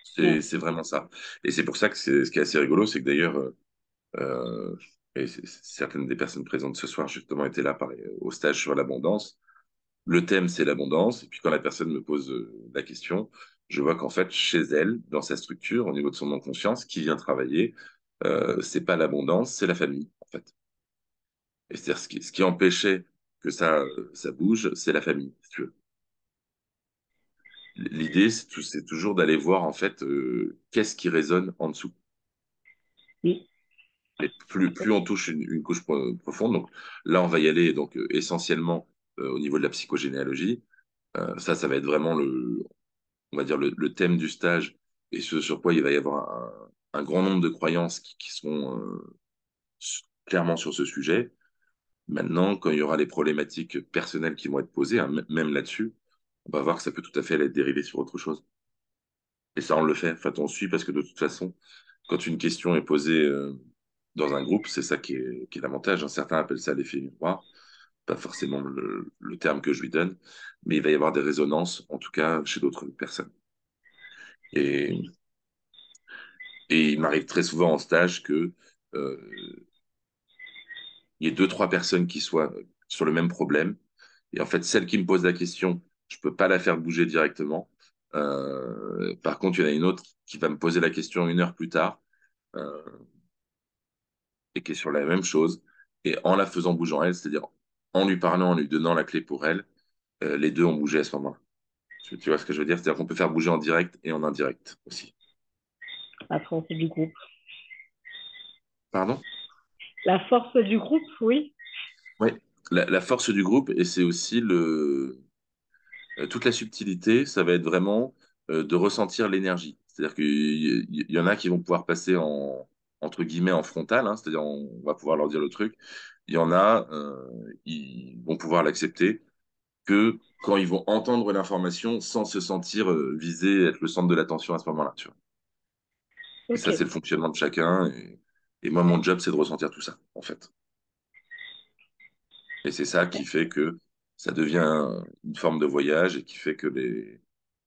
C'est Ouais. c'est vraiment ça. Et c'est pour ça que ce qui est assez rigolo, c'est que d'ailleurs, euh, et certaines des personnes présentes ce soir justement étaient là pareil, au stage sur l'abondance. Le thème, c'est l'abondance. Et puis quand la personne me pose la question, je vois qu'en fait, chez elle, dans sa structure, au niveau de son non-conscience, qui vient travailler, c'est pas l'abondance, c'est la famille, en fait. Et c'est-à-dire ce qui empêchait que ça bouge, c'est la famille, si tu veux. L'idée, c'est toujours d'aller voir, en fait, qu'est-ce qui résonne en dessous. Oui. Et plus on touche une couche profonde, donc là, on va y aller donc, essentiellement au niveau de la psychogénéalogie. Ça va être vraiment on va dire, le thème du stage et ce sur quoi il va y avoir un grand nombre de croyances qui sont clairement sur ce sujet. Maintenant, quand il y aura les problématiques personnelles qui vont être posées, hein, même là-dessus, on va voir que ça peut tout à fait être dérivé sur autre chose. Et ça, on le fait. Enfin, on suit parce que de toute façon, quand une question est posée dans un groupe, c'est ça qui est l'avantage, hein. Certains appellent ça l'effet miroir, pas forcément le terme que je lui donne, mais il va y avoir des résonances, en tout cas chez d'autres personnes. Et, et il m'arrive très souvent en stage que il y ait deux, trois personnes qui soient sur le même problème. Et en fait, celle qui me pose la question, je peux pas la faire bouger directement. Par contre, il y en a une autre qui va me poser la question 1 heure plus tard euh, et qui est sur la même chose. Et en la faisant bouger en elle, c'est-à-dire en lui parlant, en lui donnant la clé pour elle, les deux ont bougé à ce moment-là. Tu vois ce que je veux dire? C'est-à-dire qu'on peut faire bouger en direct et en indirect aussi. La force du groupe. Pardon? La force du groupe, oui. Oui. La force du groupe, et c'est aussi toute la subtilité, ça va être vraiment de ressentir l'énergie. C'est-à-dire qu'il y en a qui vont pouvoir passer entre guillemets en frontal, hein, c'est-à-dire on va pouvoir leur dire le truc. Il y en a, ils vont pouvoir l'accepter que quand ils vont entendre l'information sans se sentir visés, être le centre de l'attention à ce moment-là, tu vois. Et Ok. ça, c'est le fonctionnement de chacun. Et moi, mon job, c'est de ressentir tout ça, en fait. Et c'est ça qui fait que ça devient une forme de voyage et qui fait que les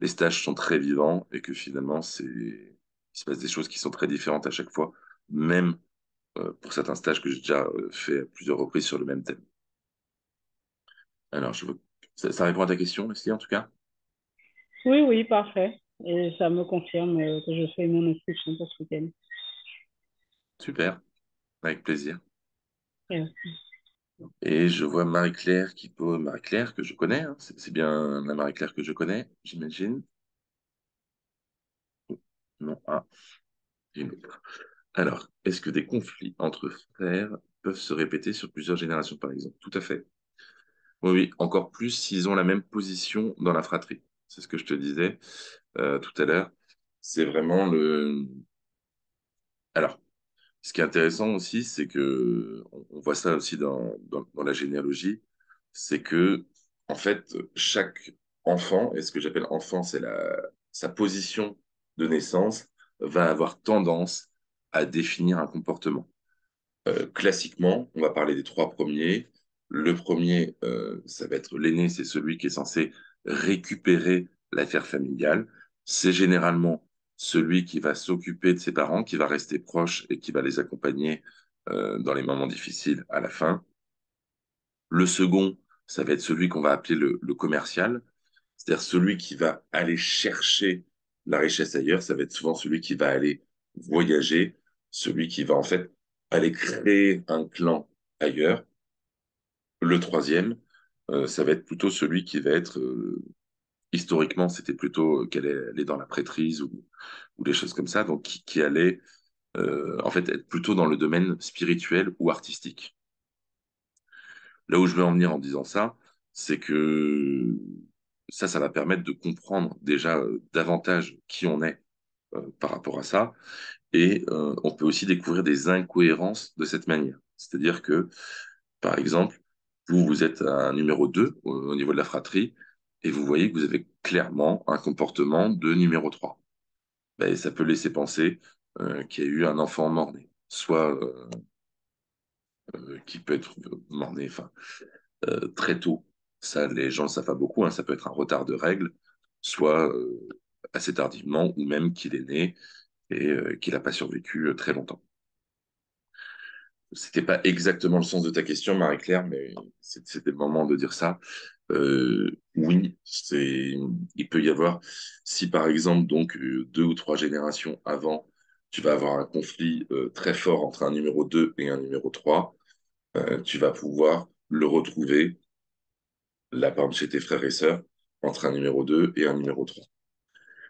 stages sont très vivants et que finalement, il se passe des choses qui sont très différentes à chaque fois, même pour certains stages que j'ai déjà fait à plusieurs reprises sur le même thème. Alors, ça répond à ta question, Leslie, en tout cas? Oui, oui, parfait. Et ça me confirme que je fais mon inscription pour ce week-end. Super, avec plaisir. Euh, Et je vois Marie-Claire Marie-Claire que je connais, hein. C'est bien la Marie-Claire que je connais, j'imagine. Non, ah, une autre. Alors, est-ce que des conflits entre frères peuvent se répéter sur plusieurs générations, par exemple. Tout à fait. Oui, oui, encore plus s'ils ont la même position dans la fratrie. C'est ce que je te disais tout à l'heure. C'est vraiment le... Alors, ce qui est intéressant aussi, c'est que on voit ça aussi dans la généalogie, c'est que en fait chaque enfant, et ce que j'appelle enfant, c'est sa position de naissance, va avoir tendance à définir un comportement. Classiquement, on va parler des trois premiers. Le premier, ça va être l'aîné, c'est celui qui est censé récupérer l'affaire familiale. C'est généralement celui qui va s'occuper de ses parents, qui va rester proche et qui va les accompagner dans les moments difficiles à la fin. Le second, ça va être celui qu'on va appeler le commercial, c'est-à-dire celui qui va aller chercher la richesse ailleurs. Ça va être souvent celui qui va aller voyager, celui qui va en fait aller créer un clan ailleurs. Le troisième, ça va être plutôt celui qui va être, historiquement, c'était plutôt qu'elle allait dans la prêtrise ou des choses comme ça, donc qui allait en fait être plutôt dans le domaine spirituel ou artistique. Là où je veux en venir en disant ça, c'est que ça va permettre de comprendre déjà davantage qui on est par rapport à ça. Et on peut aussi découvrir des incohérences de cette manière. C'est-à-dire que, par exemple, vous êtes un numéro 2 au niveau de la fratrie, et vous voyez que vous avez clairement un comportement de numéro 3. Ben, ça peut laisser penser qu'il y a eu un enfant mort-né, soit qui peut être mort-né, enfin, très tôt. Ça, les gens ne le savent pas beaucoup, hein, ça peut être un retard de règles, soit assez tardivement, ou même qu'il est né et qu'il n'a pas survécu très longtemps. C'était pas exactement le sens de ta question, Marie-Claire, mais c'était le moment de dire ça. Oui, il peut y avoir, si par exemple, donc, deux ou trois générations avant, tu vas avoir un conflit très fort entre un numéro 2 et un numéro 3, tu vas pouvoir le retrouver, là, par exemple, chez tes frères et sœurs, entre un numéro 2 et un numéro 3.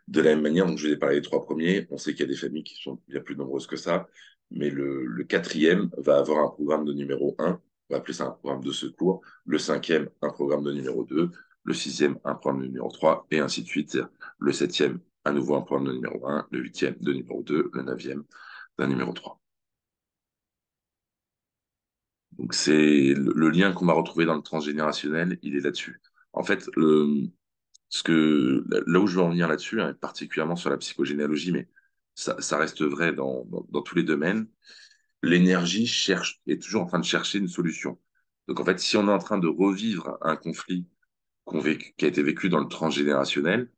De la même manière, donc je vous ai parlé des trois premiers, on sait qu'il y a des familles qui sont bien plus nombreuses que ça, mais le quatrième va avoir un programme de numéro 1, on va appeler ça un programme de secours, le cinquième, un programme de numéro 2, le sixième, un programme de numéro 3, et ainsi de suite. Le septième, à nouveau un programme de numéro 1, le huitième de numéro 2, le neuvième d'un numéro 3. Donc c'est le lien qu'on va retrouver dans le transgénérationnel, il est là-dessus. En fait, là où je veux en venir là-dessus, hein, particulièrement sur la psychogénéalogie, mais ça reste vrai dans tous les domaines, l'énergie est toujours en train de chercher une solution. Donc en fait, si on est en train de revivre un conflit qui a été vécu dans le transgénérationnel,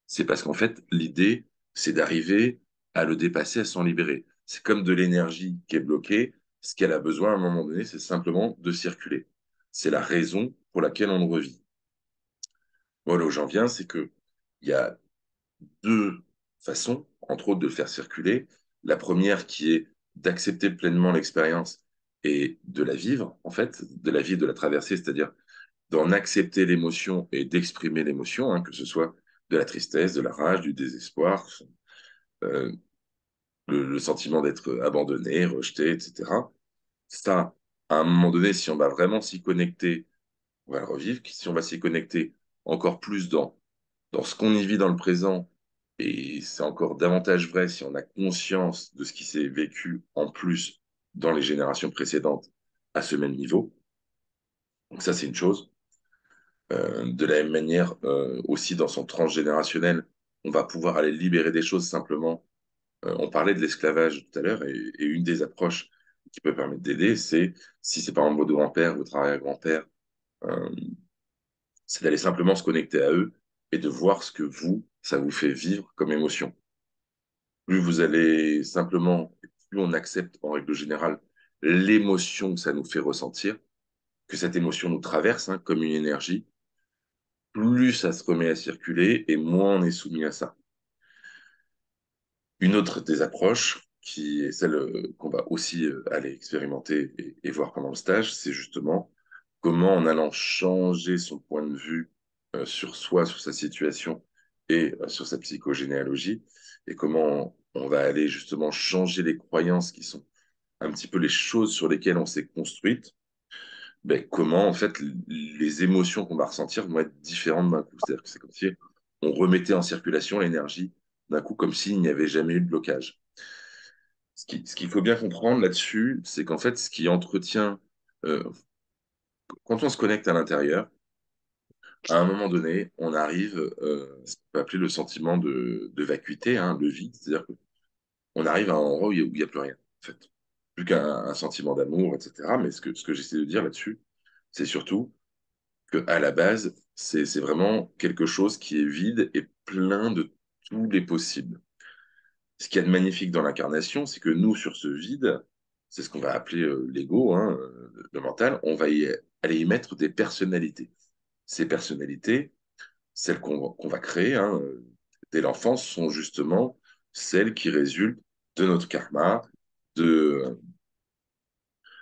c'est parce qu'en fait, l'idée, c'est d'arriver à le dépasser, à s'en libérer. C'est comme de l'énergie qui est bloquée. Ce qu'elle a besoin à un moment donné, c'est simplement de circuler. C'est la raison pour laquelle on le revit. Voilà où j'en viens, c'est que il y a deux façons, entre autres, de le faire circuler. La première qui est d'accepter pleinement l'expérience et de la vivre, en fait, de la vivre, de la traverser, c'est-à-dire d'en accepter l'émotion et d'exprimer l'émotion, hein, que ce soit de la tristesse, de la rage, du désespoir, euh, le sentiment d'être abandonné, rejeté, etc. Ça, à un moment donné, si on va vraiment s'y connecter, on va le revivre. Si on va s'y connecter encore plus dans ce qu'on y vit dans le présent, et c'est encore davantage vrai si on a conscience de ce qui s'est vécu en plus dans les générations précédentes à ce même niveau. Donc ça, c'est une chose. De la même manière, aussi dans son transgénérationnel, on va pouvoir aller libérer des choses simplement. On parlait de l'esclavage tout à l'heure, et une des approches qui peut permettre d'aider, c'est, si c'est par exemple votre grand-père, votre arrière-grand-père, euh, c'est d'aller simplement se connecter à eux et de voir ce que vous, ça vous fait vivre comme émotion. Plus vous allez simplement, plus on accepte en règle générale l'émotion que ça nous fait ressentir, que cette émotion nous traverse, hein, comme une énergie, plus ça se remet à circuler et moins on est soumis à ça. Une autre des approches, qui est celle qu'on va aussi aller expérimenter et voir pendant le stage, c'est justement comment en allant changer son point de vue sur soi, sur sa situation et sur sa psychogénéalogie, et comment on va aller justement changer les croyances qui sont un petit peu les choses sur lesquelles on s'est construite, ben, comment en fait les émotions qu'on va ressentir vont être différentes d'un coup. C'est-à-dire que c'est comme si on remettait en circulation l'énergie d'un coup, comme s'il n'y avait jamais eu de blocage. Ce qu'il faut bien comprendre là-dessus, c'est qu'en fait, ce qui entretient, euh, quand on se connecte à l'intérieur, à un moment donné, on arrive, ce qu'on peut appeler le sentiment de vacuité, hein, le vide, c'est-à-dire qu'on arrive à un endroit où il n'y a plus rien, en fait. Plus qu'un un sentiment d'amour, etc. Mais ce que j'essaie de dire là-dessus, c'est surtout qu'à la base, c'est vraiment quelque chose qui est vide et plein de tous les possibles. Ce qu'il y a de magnifique dans l'incarnation, c'est que nous, sur ce vide, c'est ce qu'on va appeler l'ego, hein, le mental, on va aller y mettre des personnalités. Ces personnalités, celles qu'on va créer hein, dès l'enfance, sont justement celles qui résultent de notre karma, de,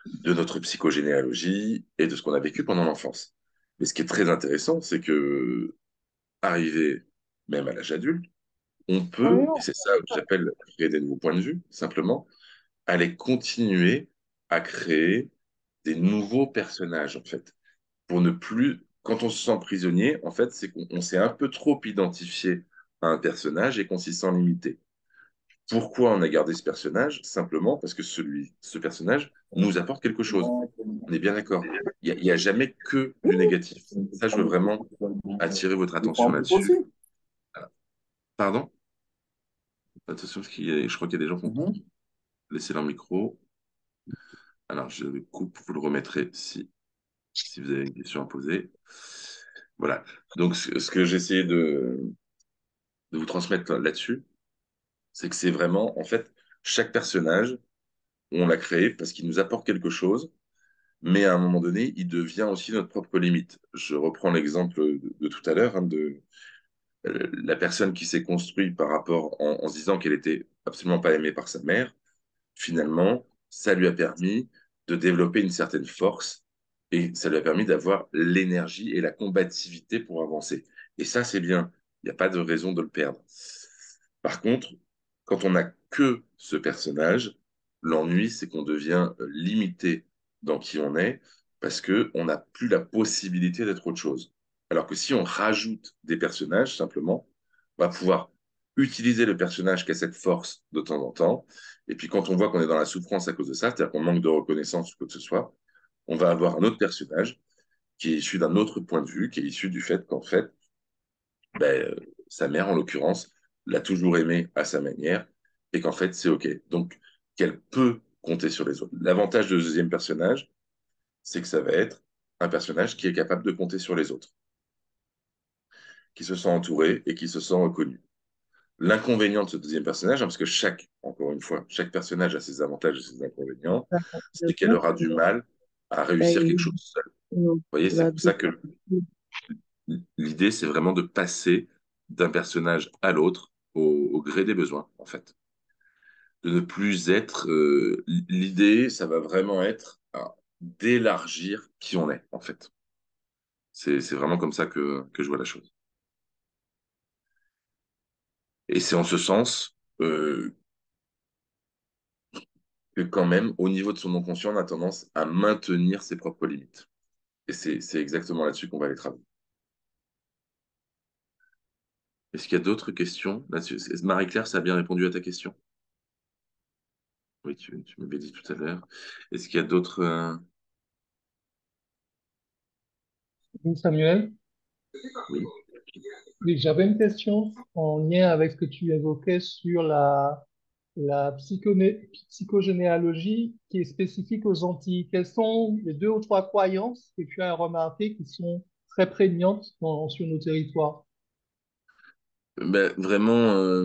de notre psychogénéalogie et de ce qu'on a vécu pendant l'enfance. Mais ce qui est très intéressant, c'est que arrivé même à l'âge adulte, on peut, et c'est ça que j'appelle créer des nouveaux points de vue, simplement, aller continuer à créer des nouveaux personnages, en fait, pour ne plus, quand on se sent prisonnier, en fait, c'est qu'on s'est un peu trop identifié à un personnage et qu'on s'y sent limité. Pourquoi on a gardé ce personnage? Simplement parce que ce personnage nous apporte quelque chose. On est bien d'accord. Il y a jamais que du négatif. Ça, je veux vraiment attirer votre attention là-dessus. Voilà. Pardon? Attention, je crois qu'il y a des gens qui ont laissé leur micro. Alors, je le coupe, vous le remettrez si vous avez une question à poser. Voilà. Donc, ce que j'essayais de vous transmettre là-dessus, c'est que c'est vraiment, en fait, chaque personnage, on l'a créé parce qu'il nous apporte quelque chose, mais à un moment donné, il devient aussi notre propre limite. Je reprends l'exemple de tout à l'heure, hein, de la personne qui s'est construite par rapport en se disant qu'elle était absolument pas aimée par sa mère. Finalement, ça lui a permis de développer une certaine force et ça lui a permis d'avoir l'énergie et la combativité pour avancer. Et ça, c'est bien. Il n'y a pas de raison de le perdre. Par contre, quand on n'a que ce personnage, l'ennui, c'est qu'on devient limité dans qui on est parce qu'on n'a plus la possibilité d'être autre chose. Alors que si on rajoute des personnages, simplement, on va pouvoir utiliser le personnage qui a cette force de temps en temps. Et puis quand on voit qu'on est dans la souffrance à cause de ça, c'est-à-dire qu'on manque de reconnaissance ou quoi que ce soit, on va avoir un autre personnage qui est issu d'un autre point de vue, qui est issu du fait qu'en fait, ben, sa mère, en l'occurrence, l'a toujours aimé à sa manière, et qu'en fait, c'est OK. Donc, qu'elle peut compter sur les autres. L'avantage de ce deuxième personnage, c'est que ça va être un personnage qui est capable de compter sur les autres, qui se sent entouré et qui se sent reconnu. L'inconvénient de ce deuxième personnage, hein, parce que encore une fois, chaque personnage a ses avantages et ses inconvénients, c'est qu'elle aura du mal à réussir quelque chose seule. Vous voyez, c'est pour ça que l'idée, c'est vraiment de passer d'un personnage à l'autre au gré des besoins, en fait. De ne plus être. L'idée, ça va vraiment être d'élargir qui on est, en fait. C'est vraiment comme ça que je vois la chose. Et c'est en ce sens que quand même, au niveau de son non-conscient, on a tendance à maintenir ses propres limites. Et c'est exactement là-dessus qu'on va aller travailler. Est-ce qu'il y a d'autres questions là-dessus? Marie-Claire, ça a bien répondu à ta question? Oui, tu m'avais dit tout à l'heure. Est-ce qu'il y a d'autres... Samuel, Oui. oui, j'avais une question en lien avec ce que tu évoquais sur la psychogénéalogie qui est spécifique aux Antilles. Quelles sont les deux ou trois croyances que tu as remarquées qui sont très prégnantes sur nos territoires? Ben, vraiment,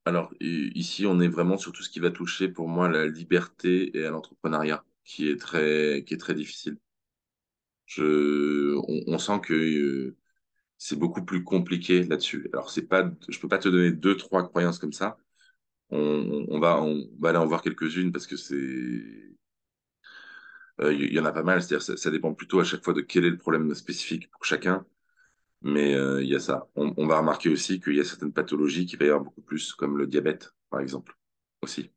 alors ici, on est vraiment sur tout ce qui va toucher pour moi à la liberté et à l'entrepreneuriat, qui est très difficile. On sent que c'est beaucoup plus compliqué là-dessus. Alors, c'est pas, je peux pas te donner deux, trois croyances comme ça. On va aller en voir quelques-unes parce que il y en a pas mal. C'est-à-dire, ça dépend plutôt à chaque fois de quel est le problème spécifique pour chacun. Mais il y a ça. On va remarquer aussi qu'il y a certaines pathologies qui va y avoir beaucoup plus, comme le diabète, par exemple, aussi.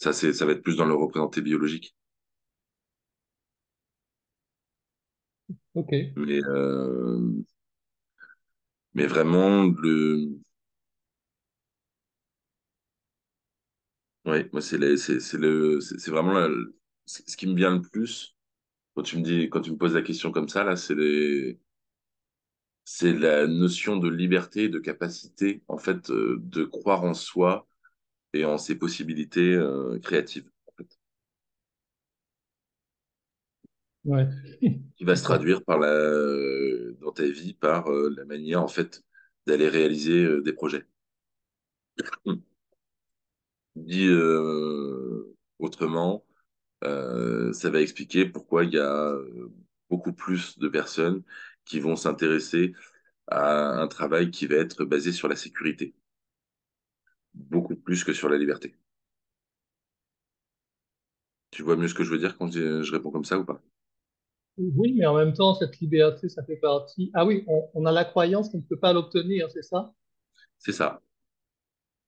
Ça va être plus dans le représenté biologique. Ok. Mais, mais vraiment, ouais, moi, c'est vraiment ce qui me vient le plus quand tu me poses la question comme ça, là, c'est la notion de liberté, de capacité, en fait, de croire en soi et en ses possibilités, créatives, en fait, Ouais. qui va se D'accord. traduire dans ta vie par, la manière, en fait, d'aller réaliser, des projets. Dit, autrement, ça va expliquer pourquoi il y a, beaucoup plus de personnes qui vont s'intéresser à un travail qui va être basé sur la sécurité, beaucoup plus que sur la liberté. Tu vois mieux ce que je veux dire quand je réponds comme ça ou pas? Oui, mais en même temps, cette liberté, ça fait partie. Ah oui, on a la croyance qu'on ne peut pas l'obtenir, c'est ça? C'est ça.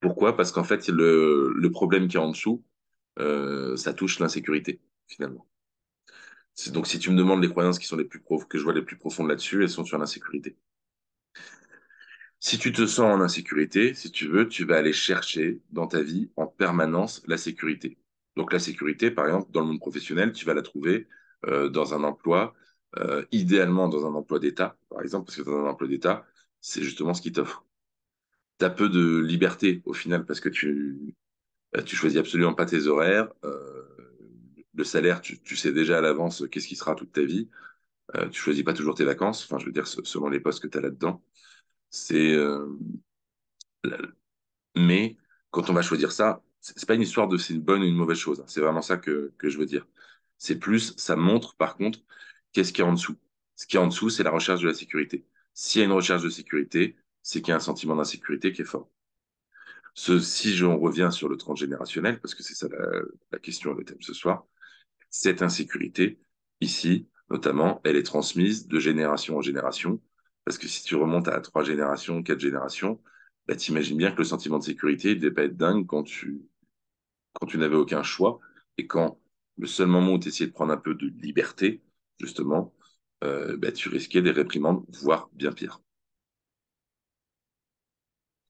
Pourquoi? Parce qu'en fait, le problème qui est en dessous, ça touche l'insécurité, finalement. Donc, si tu me demandes les croyances qui sont que je vois les plus profondes là-dessus, elles sont sur l'insécurité. Si tu te sens en insécurité, si tu veux, tu vas aller chercher dans ta vie en permanence la sécurité. Donc la sécurité, par exemple, dans le monde professionnel, tu vas la trouver, dans un emploi, idéalement dans un emploi d'État, par exemple, parce que dans un emploi d'État, c'est justement ce qui t'offre. Tu as peu de liberté au final parce que tu choisis absolument pas tes horaires. Le salaire, tu sais déjà à l'avance qu'est-ce qui sera toute ta vie. Tu choisis pas toujours tes vacances. Enfin, je veux dire, selon les postes que tu as là-dedans. C'est Mais quand on va choisir ça, c'est pas une histoire de c'est une bonne ou une mauvaise chose, hein. C'est vraiment ça que je veux dire. C'est plus, ça montre par contre qu'est-ce qu'il y a en dessous. Ce qu'il y a en dessous, c'est la recherche de la sécurité. S'il y a une recherche de sécurité, c'est qu'il y a un sentiment d'insécurité qui est fort. Si j'en reviens sur le transgénérationnel, parce que c'est ça la question, le thème ce soir, cette insécurité, ici, notamment, elle est transmise de génération en génération. Parce que si tu remontes à 3 générations, 4 générations, bah, t'imagines bien que le sentiment de sécurité, il devait pas être dingue quand tu n'avais aucun choix et quand le seul moment où tu essayais de prendre un peu de liberté, justement, bah, tu risquais des réprimandes, voire bien pire.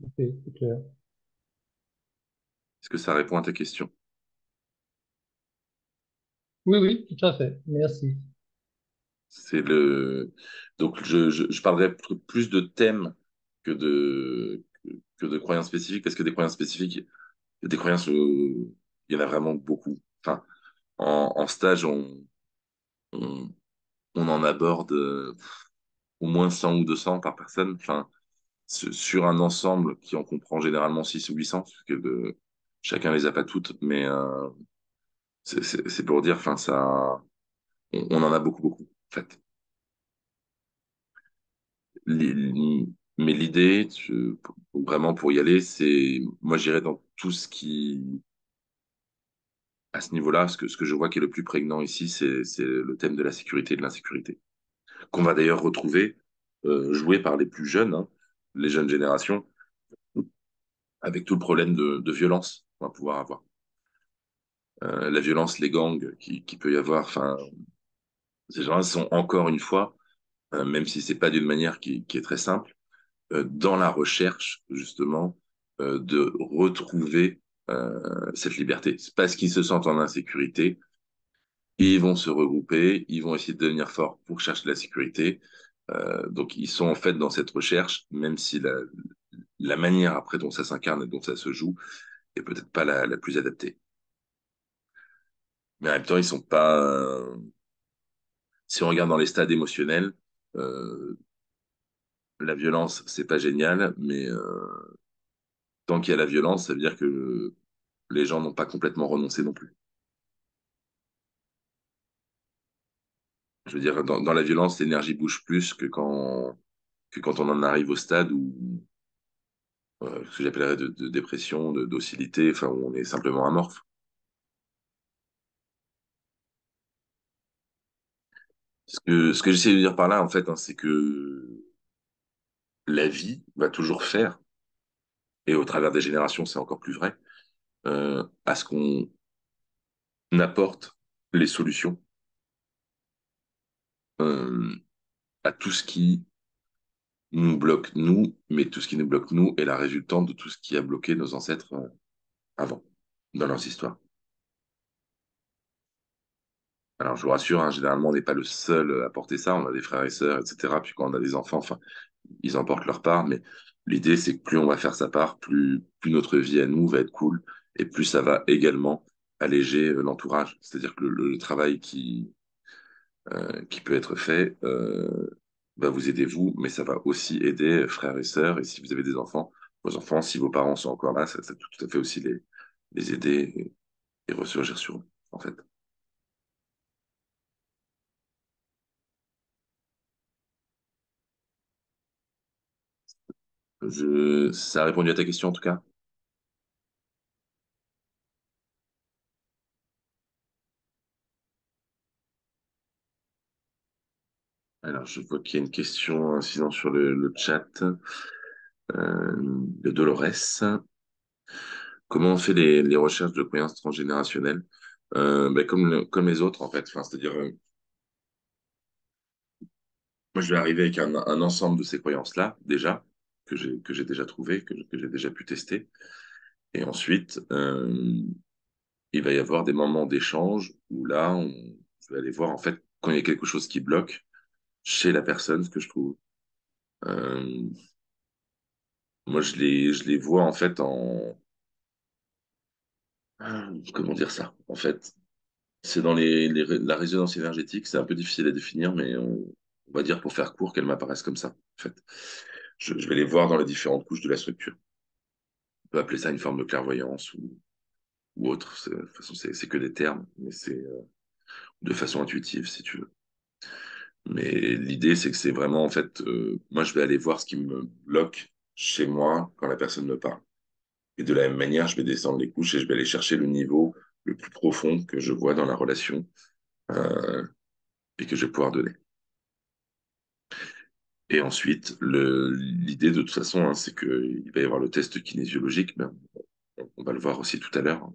Ok, c'est clair. Est-ce que ça répond à ta question? Oui, oui, tout à fait. Merci. C'est le... Donc, je parlerai plus de thèmes que que de croyances spécifiques, parce que des croyances spécifiques, des croyances, il y en a vraiment beaucoup. Enfin, en stage, on, on en aborde, au moins 100 ou 200 par personne. Enfin, sur un ensemble qui en comprend généralement 6 ou 800, parce que chacun les a pas toutes, mais, c'est pour dire, enfin, on en a beaucoup, beaucoup, en fait. Mais l'idée, vraiment pour y aller, moi j'irais dans tout ce qui, à ce niveau-là, ce que je vois qui est le plus prégnant ici, c'est le thème de la sécurité et de l'insécurité, qu'on va d'ailleurs retrouver, joué par les plus jeunes, hein, les jeunes générations, avec tout le problème de violence qu'on va pouvoir avoir. La violence, les gangs qui peut y avoir, enfin, ces gens-là sont encore une fois, même si c'est pas d'une manière qui est très simple, dans la recherche justement, de retrouver, cette liberté. C'est parce qu'ils se sentent en insécurité, ils vont se regrouper, ils vont essayer de devenir forts pour chercher la sécurité. Donc ils sont en fait dans cette recherche, même si la manière après dont ça s'incarne et dont ça se joue est peut-être pas la plus adaptée. Mais en même temps, ils sont pas. Si on regarde dans les stades émotionnels, euh, la violence, c'est pas génial, mais, tant qu'il y a la violence, ça veut dire que les gens n'ont pas complètement renoncé non plus. Je veux dire, dans la violence, l'énergie bouge plus que quand on en arrive au stade où, ce que j'appellerais de dépression, de docilité, enfin, où on est simplement amorphe. Ce que j'essaie de dire par là, en fait, hein, c'est que la vie va toujours faire, et au travers des générations, c'est encore plus vrai, à ce qu'on n'apporte les solutions euh, à tout ce qui nous bloque, nous, mais tout ce qui nous bloque, nous, est la résultante de tout ce qui a bloqué nos ancêtres avant, dans leurs histoires. Alors, je vous rassure, hein, généralement, on n'est pas le seul à porter ça. On a des frères et sœurs, etc. Puis quand on a des enfants, enfin, ils en portent leur part. Mais l'idée, c'est que plus on va faire sa part, plus notre vie à nous va être cool. Et plus ça va également alléger l'entourage. C'est-à-dire que le travail qui peut être fait va vous aider vous, mais ça va aussi aider frères et sœurs. Et si vous avez des enfants, vos enfants, si vos parents sont encore là, ça peut tout à fait aussi les aider et ressurgir sur eux, en fait. Ça a répondu à ta question en tout cas? Alors, je vois qu'il y a une question sinon sur le chat de Dolores. Comment on fait les recherches de croyances transgénérationnelles? Ben, comme les autres, en fait. Enfin, c'est-à-dire, moi, je vais arriver avec un ensemble de ces croyances-là, déjà, que j'ai déjà trouvé, que j'ai déjà pu tester. Et ensuite, il va y avoir des moments d'échange où là, je vais aller voir, en fait, quand il y a quelque chose qui bloque chez la personne, ce que je trouve. Euh, Moi, je les vois en fait comment dire ça? En fait, c'est dans la résonance énergétique, c'est un peu difficile à définir, mais on va dire pour faire court qu'elles m'apparaissent comme ça. En fait, je vais les voir dans les différentes couches de la structure. On peut appeler ça une forme de clairvoyance ou autre. De toute façon, c'est que des termes, mais c'est de façon intuitive, si tu veux. Mais l'idée, c'est que c'est vraiment, en fait, moi, je vais aller voir ce qui me bloque chez moi quand la personne me parle. Et de la même manière, je vais descendre les couches et je vais aller chercher le niveau le plus profond que je vois dans la relation et que je vais pouvoir donner. Et ensuite, l'idée de toute façon, hein, c'est qu'il va y avoir le test kinésiologique, mais on va le voir aussi tout à l'heure.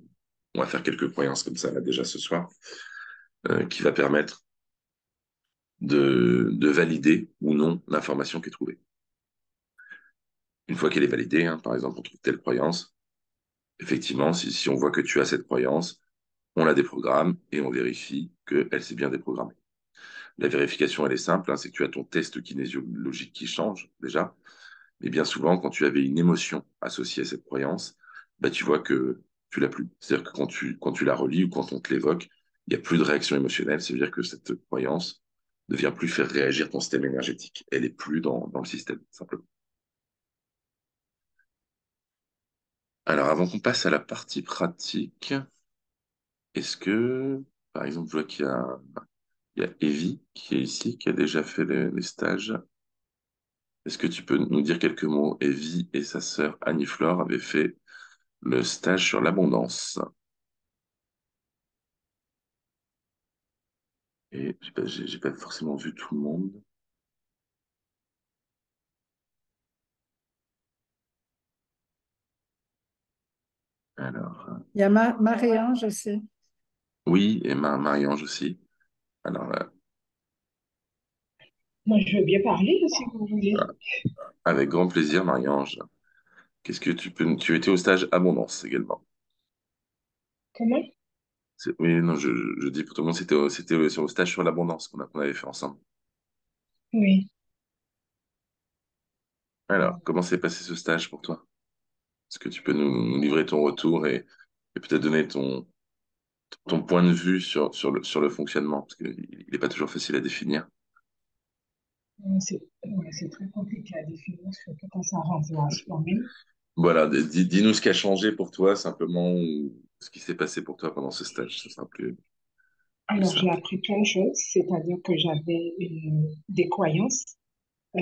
On va faire quelques croyances comme ça là, déjà ce soir, qui va permettre de valider ou non l'information qui est trouvée. Une fois qu'elle est validée, hein, par exemple, on trouve telle croyance, effectivement, si on voit que tu as cette croyance, on la déprogramme et on vérifie qu'elle s'est bien déprogrammée. La vérification, elle est simple, hein, c'est que tu as ton test kinésiologique qui change déjà, mais bien souvent, quand tu avais une émotion associée à cette croyance, bah, tu vois que tu l'as plus. C'est-à-dire que quand tu la relis ou quand on te l'évoque, il n'y a plus de réaction émotionnelle, c'est-à-dire que cette croyance ne vient plus faire réagir ton système énergétique. Elle est plus dans le système, simplement. Alors, avant qu'on passe à la partie pratique, est-ce que, par exemple, je vois qu'il y a Evie qui est ici, qui a déjà fait les stages. Est-ce que tu peux nous dire quelques mots? Evie et sa sœur Annie-Flore avaient fait le stage sur l'abondance. Et j'ai pas forcément vu tout le monde. Alors, Il y a Marie-Ange aussi. oui, et Marie-Ange aussi. Alors, Moi, je veux bien parler si vous voulez. avec grand plaisir, Marie-Ange. Qu'est-ce que tu étais au stage abondance également. Comment? Oui, non, je dis pour tout le monde, c'était sur le stage sur l'abondance qu'on avait fait ensemble. Oui. Alors, comment s'est passé ce stage pour toi? Est-ce que tu peux nous livrer ton retour et peut-être donner ton point de vue sur le fonctionnement, parce qu'il n'est pas toujours facile à définir. C'est très compliqué à définir, surtout quand ça rentre à soi-même. Voilà, dis-nous ce qui a changé pour toi, simplement, ou ce qui s'est passé pour toi pendant ce stage. Ce sera plus Alors, j'ai simple. appris plein de choses, c'est-à-dire que j'avais des croyances euh,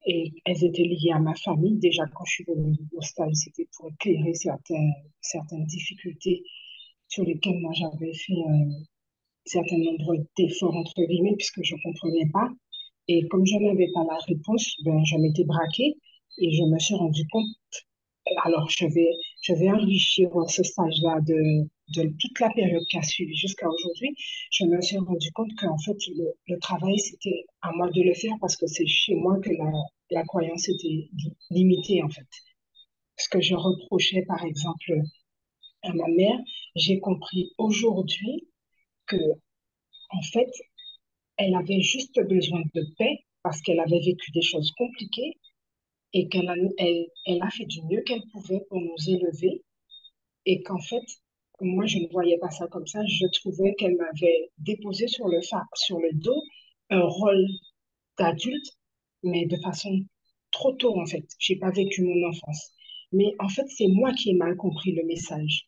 et elles étaient liées à ma famille. Déjà, quand je suis venue au stage, c'était pour éclairer certaines difficultés sur lesquelles moi j'avais fait un certain nombre d'efforts, entre guillemets, puisque je ne comprenais pas. Et comme je n'avais pas la réponse, ben, je m'étais braquée et je me suis rendu compte. Alors, je vais enrichir ce stage-là de toute la période qui a suivi jusqu'à aujourd'hui, je me suis rendu compte qu'en fait, le travail, c'était à moi de le faire parce que c'est chez moi que la croyance était limitée, en fait. Ce que je reprochais, par exemple, à ma mère, j'ai compris aujourd'hui que, en fait, elle avait juste besoin de paix parce qu'elle avait vécu des choses compliquées et elle a fait du mieux qu'elle pouvait pour nous élever et qu'en fait, moi, je ne voyais pas ça comme ça. Je trouvais qu'elle m'avait déposé sur le dos un rôle d'adulte, mais de façon trop tôt, en fait. J'ai pas vécu mon enfance. Mais en fait, c'est moi qui ai mal compris le message.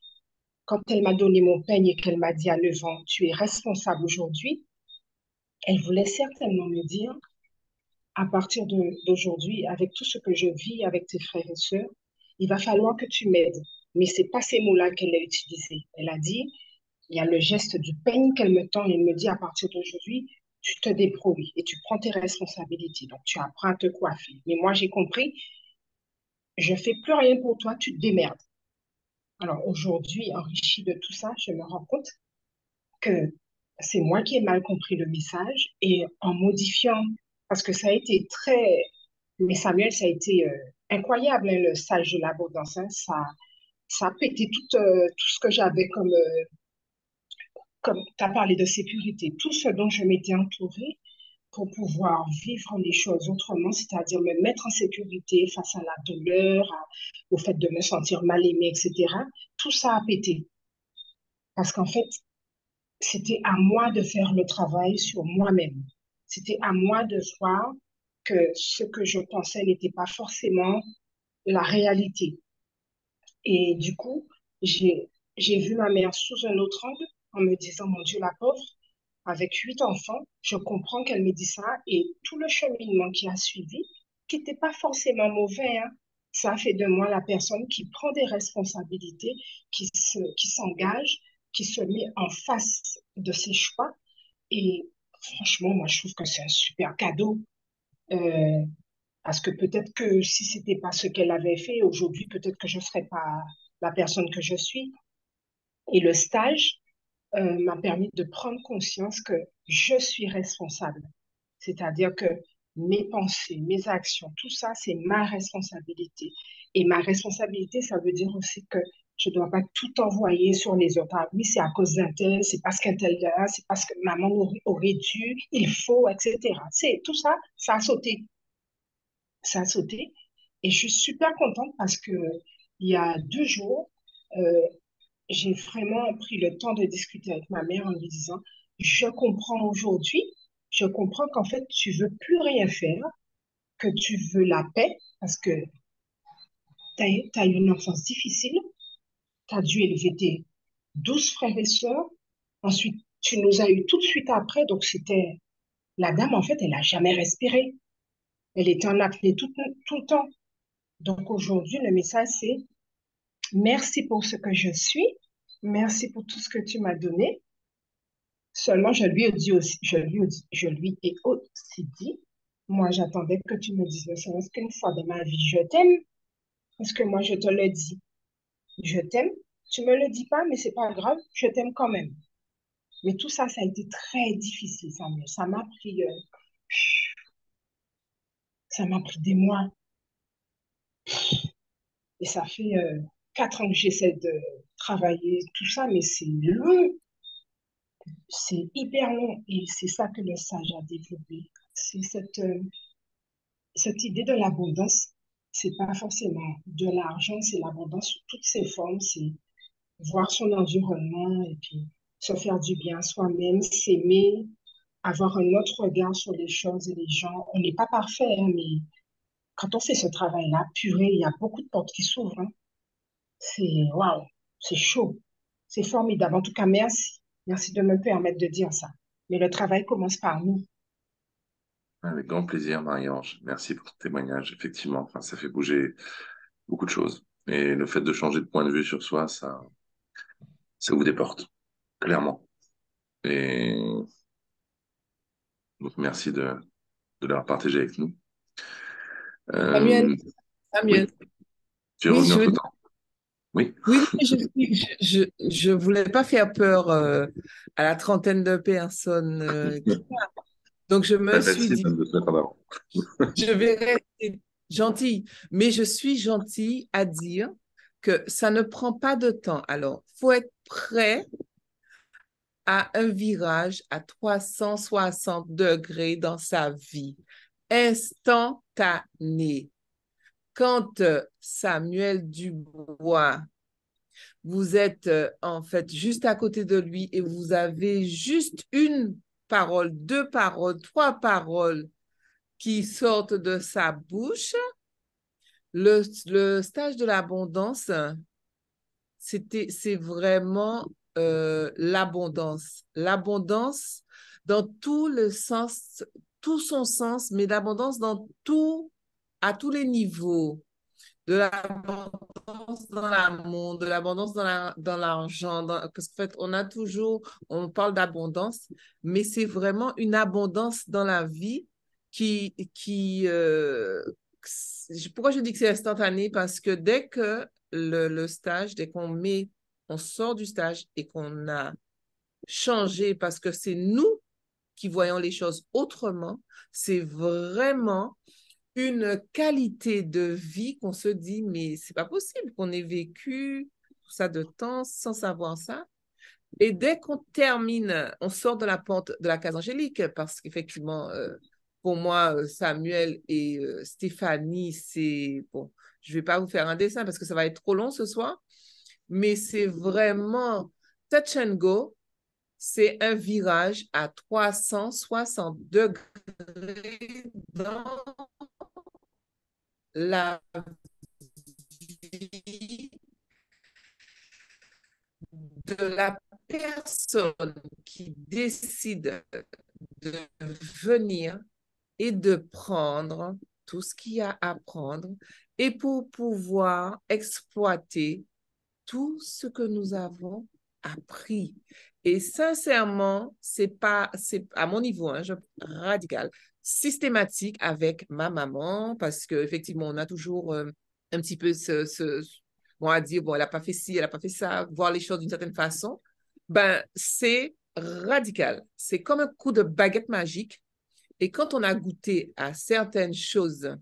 Quand elle m'a donné mon peigne et qu'elle m'a dit à 9 ans, tu es responsable aujourd'hui, elle voulait certainement me dire, à partir d'aujourd'hui, avec tout ce que je vis avec tes frères et sœurs, il va falloir que tu m'aides. Mais c'est pas ces mots-là qu'elle a utilisés. Elle a dit, il y a le geste du peigne qu'elle me tend et elle me dit, à partir d'aujourd'hui, tu te débrouilles et tu prends tes responsabilités. Donc, tu apprends à te coiffer. Mais moi, j'ai compris, je fais plus rien pour toi, tu te démerdes. Alors, aujourd'hui, enrichi de tout ça, je me rends compte que c'est moi qui ai mal compris le message et en modifiant, parce que ça a été très, mais Samuel, ça a été incroyable, hein, le stage de l'abondance, hein, ça a pété tout ce que j'avais comme tu as parlé de sécurité, tout ce dont je m'étais entourée pour pouvoir vivre les choses autrement, c'est-à-dire me mettre en sécurité face à la douleur, au fait de me sentir mal aimée, etc. Tout ça a pété. Parce qu'en fait, c'était à moi de faire le travail sur moi-même. C'était à moi de voir que ce que je pensais n'était pas forcément la réalité. Et du coup, j'ai vu ma mère sous un autre angle en me disant, mon Dieu, la pauvre, avec 8 enfants, je comprends qu'elle me dit ça et tout le cheminement qui a suivi, qui n'était pas forcément mauvais, hein, ça fait de moi la personne qui prend des responsabilités, qui s'engage, qui se met en face de ses choix. Et franchement, moi, je trouve que c'est un super cadeau. Euh, Parce que peut-être que si c'était pas ce qu'elle avait fait, aujourd'hui, peut-être que je ne serais pas la personne que je suis. Et le stage m'a permis de prendre conscience que je suis responsable. C'est-à-dire que mes pensées, mes actions, tout ça, c'est ma responsabilité. Et ma responsabilité, ça veut dire aussi que je ne dois pas tout envoyer sur les autres. Ah oui, c'est à cause d'un tel, c'est parce qu'un tel, c'est parce que maman aurait dû, il faut, etc. C'est tout ça, ça a sauté. Ça a sauté. Et je suis super contente parce que il y a 2 jours, euh, j'ai vraiment pris le temps de discuter avec ma mère en lui disant, je comprends aujourd'hui, je comprends qu'en fait, tu veux plus rien faire, que tu veux la paix parce que tu as eu une enfance difficile, tu as dû élever tes 12 frères et sœurs, ensuite tu nous as eu tout de suite après, donc c'était, la dame en fait, elle n'a jamais respiré, elle était en apnée tout le temps. Donc aujourd'hui, le message c'est, merci pour ce que je suis, merci pour tout ce que tu m'as donné. Seulement, je lui ai dit aussi, je lui ai aussi dit, moi, j'attendais que tu me dises ne serait-ce qu'une fois dans ma vie, je t'aime, parce que moi, je te le dis, je t'aime. Tu me le dis pas, mais c'est pas grave, je t'aime quand même. Mais tout ça, ça a été très difficile, Samuel. Ça m'a pris des mois. Et ça fait 4 ans que j'essaie de travailler tout ça, mais c'est long, c'est hyper long. Et c'est ça que le sage a développé. C'est cette idée de l'abondance, c'est pas forcément de l'argent, c'est l'abondance sous toutes ses formes, c'est voir son environnement et puis se faire du bien à soi-même, s'aimer, avoir un autre regard sur les choses et les gens. On n'est pas parfait, hein, mais quand on fait ce travail-là, purée, il y a beaucoup de portes qui s'ouvrent, hein. C'est waouh, c'est chaud, c'est formidable. En tout cas, merci. Merci de me permettre de dire ça. Mais le travail commence par nous. Avec grand plaisir, Marie-Ange. Merci pour ton témoignage. Effectivement, enfin, ça fait bouger beaucoup de choses. Et le fait de changer de point de vue sur soi, ça ouvre des portes, clairement. Et donc, merci de l'avoir partagé avec nous. Samuel, Oui, Samuel. tu es Oui, revenu je veux entre dire, temps. Oui, Oui, mais je voulais pas faire peur à la trentaine de personnes. Donc, je me pas suis facile dit, de se mettre en avant. je vais rester gentille. Mais je suis gentille à dire que ça ne prend pas de temps. Alors, faut être prêt à un virage à 360 degrés dans sa vie, instantané. Quand Samuel Dubois, vous êtes en fait juste à côté de lui et vous avez juste une parole, deux paroles, trois paroles qui sortent de sa bouche, le stage de l'abondance, c'est vraiment l'abondance. L'abondance dans tout le sens, tout son sens, mais l'abondance dans tout, à tous les niveaux. De l'abondance dans l'amour, de l'abondance dans l'argent, parce qu'en fait, on parle d'abondance, mais c'est vraiment une abondance dans la vie pourquoi je dis que c'est instantané? Parce que dès que le stage, dès on sort du stage et qu'on a changé, parce que c'est nous qui voyons les choses autrement, c'est vraiment une qualité de vie qu'on se dit, mais c'est pas possible qu'on ait vécu tout ça de temps sans savoir ça. Et dès qu'on termine, on sort de la pente de la case angélique, parce qu'effectivement, pour moi, Samuel et Stéphanie, c'est, bon, je vais pas vous faire un dessin parce que ça va être trop long ce soir, mais c'est vraiment touch and go. C'est un virage à 360 degrés dans la vie de la personne qui décide de venir et de prendre tout ce qu'il y a à prendre et pour pouvoir exploiter tout ce que nous avons appris. Et sincèrement, c'est à mon niveau, hein, radical, systématique avec ma maman, parce qu'effectivement, on a toujours un petit peu bon, à dire, bon, elle n'a pas fait ci, elle n'a pas fait ça, voir les choses d'une certaine façon. Ben, c'est radical. C'est comme un coup de baguette magique. Et quand on a goûté à certaines choses,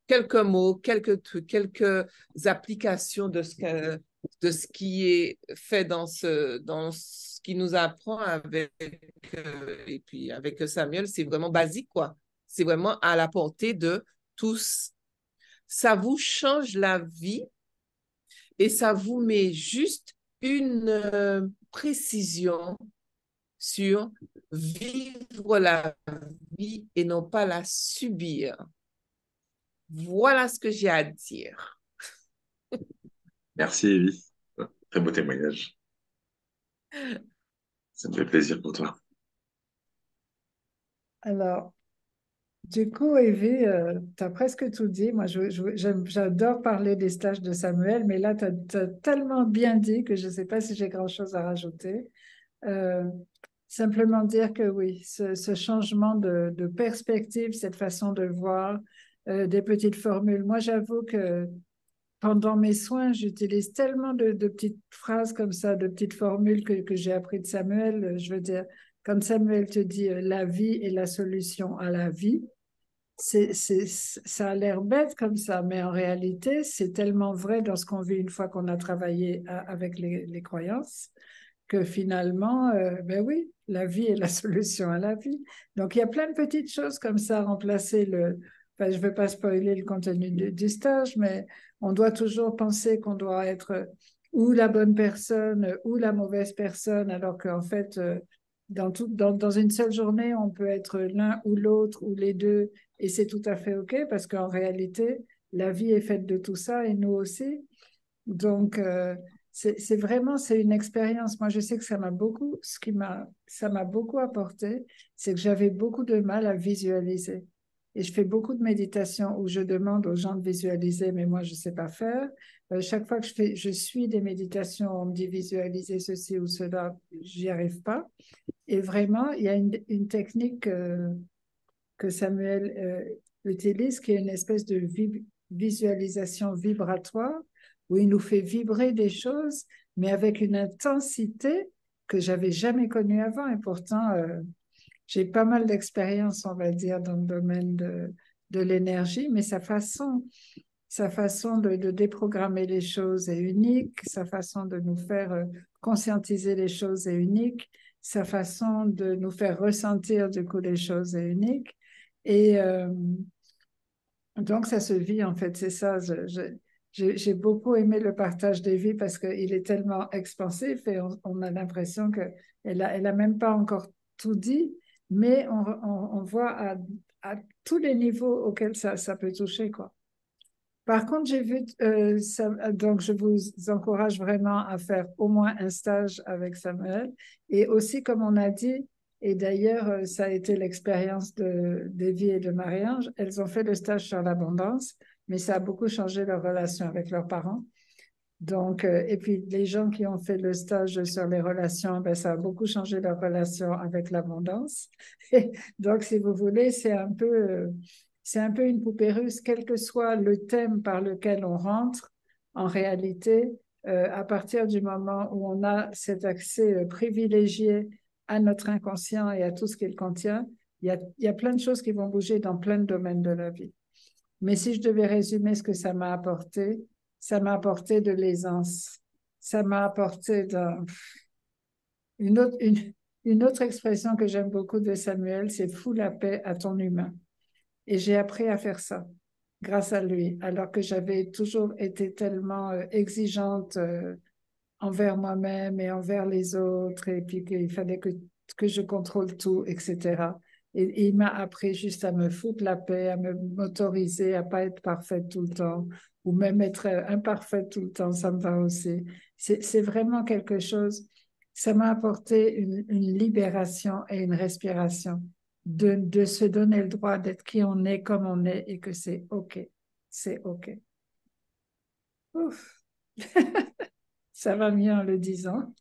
quelques mots, quelques trucs, quelques applications de ce qui est fait dans ce qui nous apprend et puis avec Samuel, c'est vraiment basique, quoi. C'est vraiment à la portée de tous. Ça vous change la vie et ça vous met juste une précision sur vivre la vie et non pas la subir. Voilà ce que j'ai à dire. Merci, Evie. Très beau témoignage. Ça me fait plaisir pour toi. Alors, du coup, Evie, tu as presque tout dit. Moi, j'adore parler des stages de Samuel, mais là, tu as tellement bien dit que je ne sais pas si j'ai grand-chose à rajouter. Euh, Simplement dire que oui, ce changement de perspective, cette façon de voir, des petites formules. Moi, j'avoue que pendant mes soins, j'utilise tellement de petites phrases comme ça, de petites formules que j'ai appris de Samuel. Je veux dire, quand Samuel te dit la vie est la solution à la vie, ça a l'air bête comme ça, mais en réalité, c'est tellement vrai dans ce qu'on vit une fois qu'on a travaillé avec les croyances que finalement, ben oui, la vie est la solution à la vie. Donc, il y a plein de petites choses comme ça, remplacer enfin, je ne veux pas spoiler le contenu du stage, mais on doit toujours penser qu'on doit être ou la bonne personne ou la mauvaise personne, alors qu'en fait, dans une seule journée, on peut être l'un ou l'autre ou les deux, et c'est tout à fait OK, parce qu'en réalité, la vie est faite de tout ça, et nous aussi. Donc, c'est vraiment, c'est une expérience. Moi, je sais que ça m'a beaucoup apporté, c'est que j'avais beaucoup de mal à visualiser. Et je fais beaucoup de méditation où je demande aux gens de visualiser, mais moi, je ne sais pas faire. Chaque fois que je suis des méditations, on me dit visualiser ceci ou cela, j'y arrive pas. Et vraiment, il y a une technique que Samuel utilise, qui est une espèce de visualisation vibratoire où il nous fait vibrer des choses, mais avec une intensité que j'avais jamais connue avant. Et pourtant, j'ai pas mal d'expérience, on va dire, dans le domaine de l'énergie, mais sa façon de déprogrammer les choses est unique, sa façon de nous faire conscientiser les choses est unique, sa façon de nous faire ressentir du coup les choses est unique. Et donc, ça se vit en fait, c'est ça. J'ai beaucoup aimé le partage des vies parce qu'il est tellement expansif et on a l'impression qu'elle a même pas encore tout dit, mais on voit à tous les niveaux auxquels ça peut toucher, quoi. Par contre, j'ai vu, donc je vous encourage vraiment à faire au moins un stage avec Samuel. Et aussi, comme on a dit, et d'ailleurs, ça a été l'expérience d'Evie et de Marie-Ange, elles ont fait le stage sur l'abondance, mais ça a beaucoup changé leur relation avec leurs parents. Donc, et puis les gens qui ont fait le stage sur les relations, ben, ça a beaucoup changé leur relation avec l'abondance. Donc, si vous voulez, c'est un peu une poupée russe, quel que soit le thème par lequel on rentre, en réalité, à partir du moment où on a cet accès privilégié à notre inconscient et à tout ce qu'il contient, il y a plein de choses qui vont bouger dans plein de domaines de la vie. Mais si je devais résumer ce que ça m'a apporté de l'aisance. Ça m'a apporté une autre, une autre expression que j'aime beaucoup de Samuel, c'est fous la paix à ton humain. Et j'ai appris à faire ça grâce à lui, alors que j'avais toujours été tellement exigeante envers moi-même et envers les autres, et puis qu'il fallait que je contrôle tout, etc. Et il m'a appris juste à me foutre la paix, à m'autoriser à pas être parfaite tout le temps, ou même être imparfaite tout le temps, ça me va aussi. C'est vraiment quelque chose, ça m'a apporté une libération et une respiration, de se donner le droit d'être qui on est, comme on est, et que c'est OK. C'est OK. Ouf. Ça va mieux en le disant.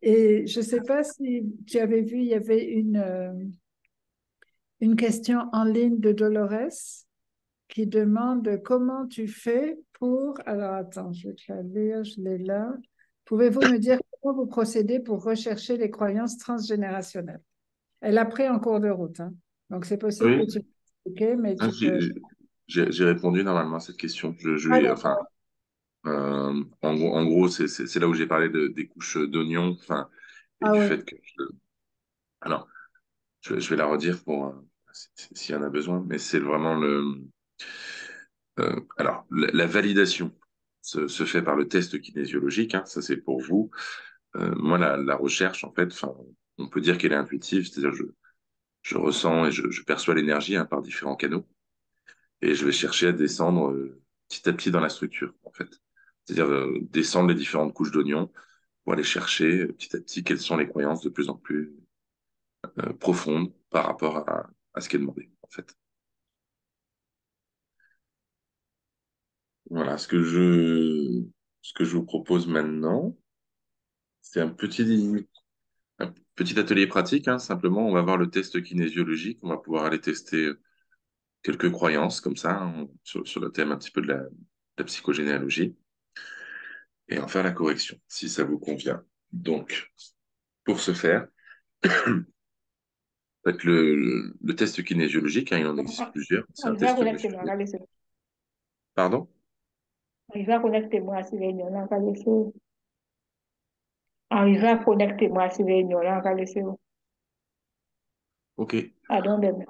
Et je ne sais pas si tu avais vu, il y avait une question en ligne de Dolores qui demande comment tu fais pour... Alors attends, je vais te la lire, je l'ai là. Pouvez-vous me dire comment vous procédez pour rechercher les croyances transgénérationnelles? Elle a pris en cours de route, hein. Donc c'est possible que Oui, tu peux expliquer, mais ah, tu peux... j'ai répondu normalement à cette question. Ah, Enfin, en gros, c'est là où j'ai parlé des couches d'oignons, enfin, et ah du oui. fait que alors, je vais la redire pour s'il y en a besoin, mais c'est vraiment alors, la validation se fait par le test kinésiologique, hein, ça c'est pour vous. Moi, la recherche, en fait, enfin, on peut dire qu'elle est intuitive, c'est-à-dire je ressens et je perçois l'énergie, hein, par différents canaux, et je vais chercher à descendre petit à petit dans la structure, en fait. C'est-à-dire descendre les différentes couches d'oignons pour aller chercher petit à petit quelles sont les croyances de plus en plus profondes par rapport à ce qui est demandé, en fait. Voilà, ce que je vous propose maintenant, c'est un petit atelier pratique, hein, simplement. On va voir le test kinésiologique, on va pouvoir aller tester quelques croyances comme ça, hein, sur le thème un petit peu de la psychogénéalogie, et en faire la correction, si ça vous convient. Donc, pour ce faire, en fait, le test kinésiologique, hein, il en existe plusieurs. C'est un Arriva a test connecter-moi, visuel. regardez ça. Pardon? Arriva a connecter-moi à cette réunion-là, regardez ça. Arriva a connecter-moi à cette réunion-là, regardez ça. Ok, Pardon, demain.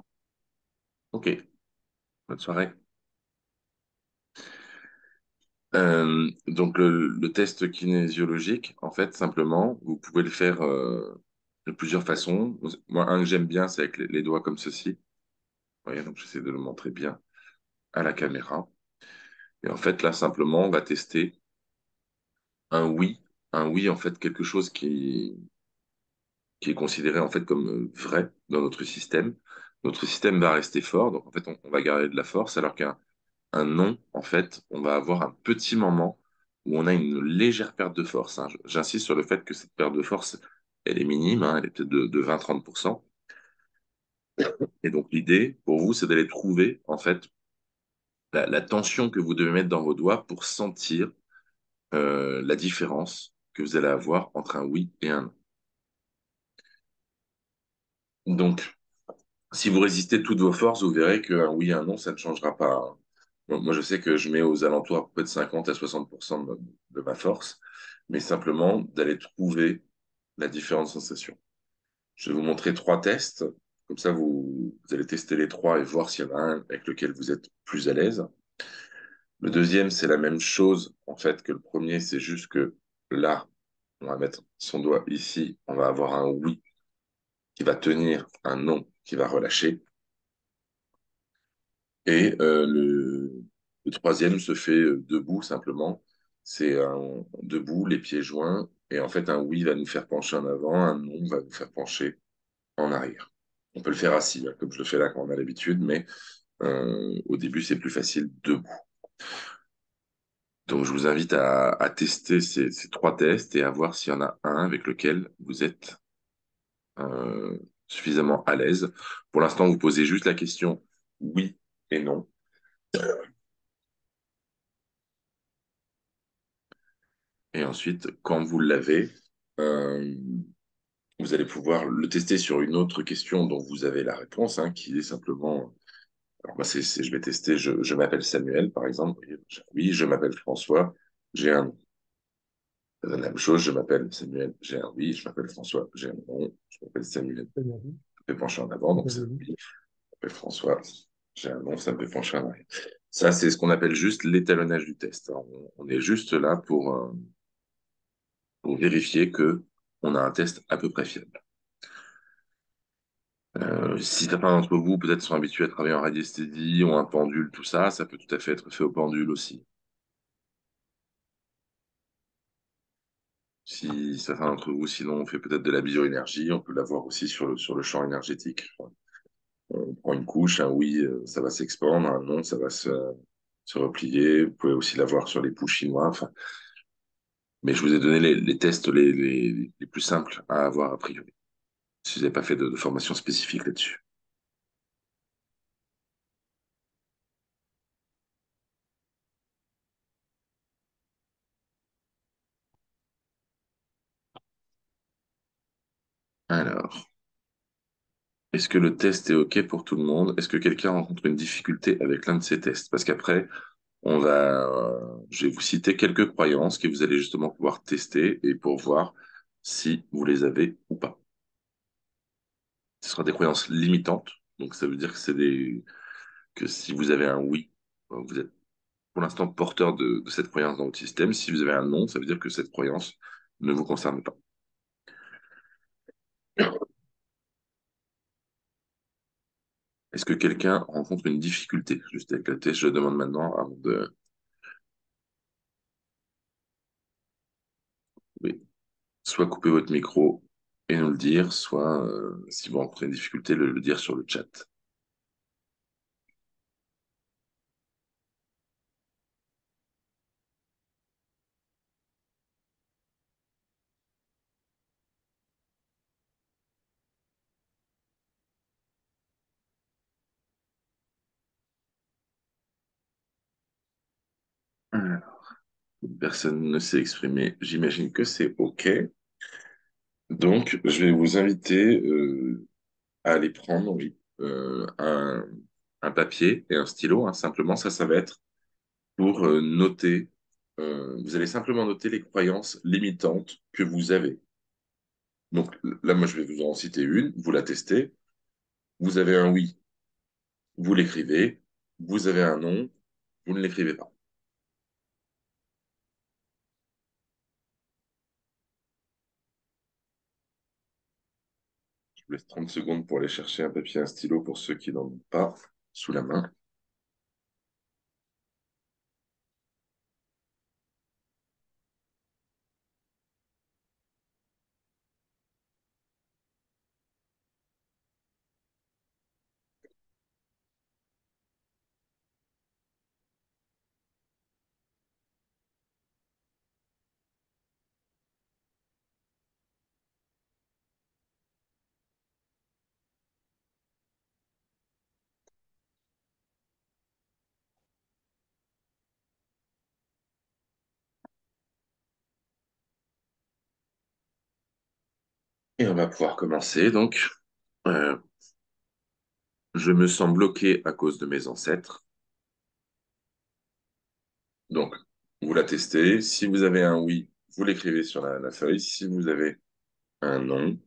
ok. Bonne soirée. Donc, le test kinésiologique, en fait, simplement, vous pouvez le faire de plusieurs façons. Moi, un que j'aime bien, c'est avec les doigts comme ceci. Vous voyez, donc j'essaie de le montrer bien à la caméra. Et en fait, là, simplement, on va tester un oui. Un oui, en fait, quelque chose qui est considéré en fait comme vrai dans notre système. Notre système va rester fort, donc en fait, on va garder de la force, alors qu'un non, en fait, on va avoir un petit moment où on a une légère perte de force, hein. J'insiste sur le fait que cette perte de force, elle est minime, hein, elle est peut-être de 20-30%. Et donc, l'idée pour vous, c'est d'aller trouver, en fait, la tension que vous devez mettre dans vos doigts pour sentir la différence que vous allez avoir entre un oui et un non. Donc, si vous résistez de toutes vos forces, vous verrez qu'un oui et un non, ça ne changera pas, hein. Moi, je sais que je mets aux alentours à peu près de 50 à 60% de ma force, mais simplement d'aller trouver la différente sensation. Je vais vous montrer trois tests. Comme ça, vous allez tester les trois et voir s'il y en a un avec lequel vous êtes plus à l'aise. Le deuxième, c'est la même chose en fait que le premier, c'est juste que là, on va mettre son doigt ici, on va avoir un oui qui va tenir, un non qui va relâcher. Et le troisième se fait debout simplement. C'est un debout, les pieds joints. Et en fait, un oui va nous faire pencher en avant, un non va nous faire pencher en arrière. On peut le faire assis, hein, comme je le fais là quand on a l'habitude, mais au début, c'est plus facile debout. Donc, je vous invite à tester ces trois tests et à voir s'il y en a un avec lequel vous êtes euh, suffisamment à l'aise. Pour l'instant, vous posez juste la question oui et non. Et ensuite, quand vous l'avez, euh, vous allez pouvoir le tester sur une autre question dont vous avez la réponse, hein, qui est simplement, alors moi, je vais tester, je m'appelle Samuel, par exemple. Oui, je m'appelle François, j'ai un la même chose, je m'appelle Samuel, j'ai un oui, je m'appelle François, j'ai un non, je m'appelle Samuel, Très bien vu. je vais pencher en avant, donc Très c'est bien un vu. oui, je m'appelle François, j'ai un non, ça me fait pencher en arrière. Ça, c'est ce qu'on appelle juste l'étalonnage du test. Alors, on est juste là pour vérifier que on a un test à peu près fiable. Si certains d'entre vous peut-être sont habitués à travailler en radiesthésie ou un pendule, tout ça, ça peut tout à fait être fait au pendule aussi. Si certains d'entre vous, sinon, ont fait peut-être de la bioénergie, on peut l'avoir aussi sur le champ énergétique. On prend une couche, un oui, ça va s'expandre, un non, ça va se replier. Vous pouvez aussi l'avoir sur les poux chinois. Enfin, mais je vous ai donné les tests les plus simples à avoir a priori, si vous n'avez pas fait de formation spécifique là-dessus. Alors, est-ce que le test est OK pour tout le monde? Est-ce que quelqu'un rencontre une difficulté avec l'un de ces tests? Parce qu'après, je vais vous citer quelques croyances que vous allez justement pouvoir tester et pour voir si vous les avez ou pas. Ce sera des croyances limitantes. Donc, ça veut dire que que si vous avez un oui, vous êtes pour l'instant porteur de cette croyance dans votre système. Si vous avez un non, ça veut dire que cette croyance ne vous concerne pas. Est-ce que quelqu'un rencontre une difficulté juste avec la test? Je le demande maintenant avant de. Oui. Soit couper votre micro et nous le dire, soit, si vous rencontrez une difficulté, le dire sur le chat. Alors, personne ne s'est exprimé. J'imagine que c'est OK. Donc, je vais vous inviter à aller prendre, oui, un papier et un stylo, hein. Simplement, ça va être pour noter. Vous allez simplement noter les croyances limitantes que vous avez. Donc là, moi, je vais vous en citer une. Vous la testez. Vous avez un oui, vous l'écrivez. Vous avez un non, vous ne l'écrivez pas. Je vous laisse 30 secondes pour aller chercher un papier et un stylo pour ceux qui n'en ont pas sous la main. Et on va pouvoir commencer. Donc, euh, je me sens bloqué à cause de mes ancêtres. Donc, vous la testez. Si vous avez un oui, vous l'écrivez sur la feuille. Si vous avez un non,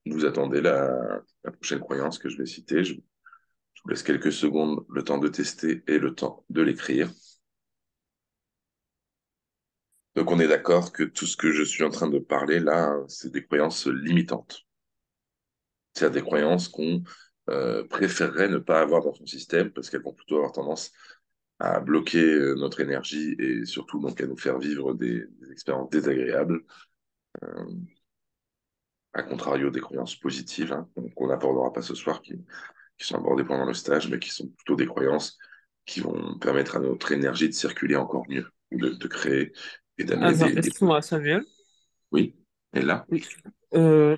vous attendez la prochaine croyance que je vais citer. Je vous laisse quelques secondes, le temps de tester et le temps de l'écrire. Donc, on est d'accord que tout ce que je suis en train de parler là, c'est des croyances limitantes. C'est des croyances qu'on préférerait ne pas avoir dans son système parce qu'elles vont plutôt avoir tendance à bloquer notre énergie et surtout donc à nous faire vivre des expériences désagréables, euh, à contrario des croyances positives hein, qu'on n'abordera pas ce soir, qui sont abordées pendant le stage, mais qui sont plutôt des croyances qui vont permettre à notre énergie de circuler encore mieux, de créer et d'amener Attends, des... excuse-moi, Samuel. Oui, et là, Oui.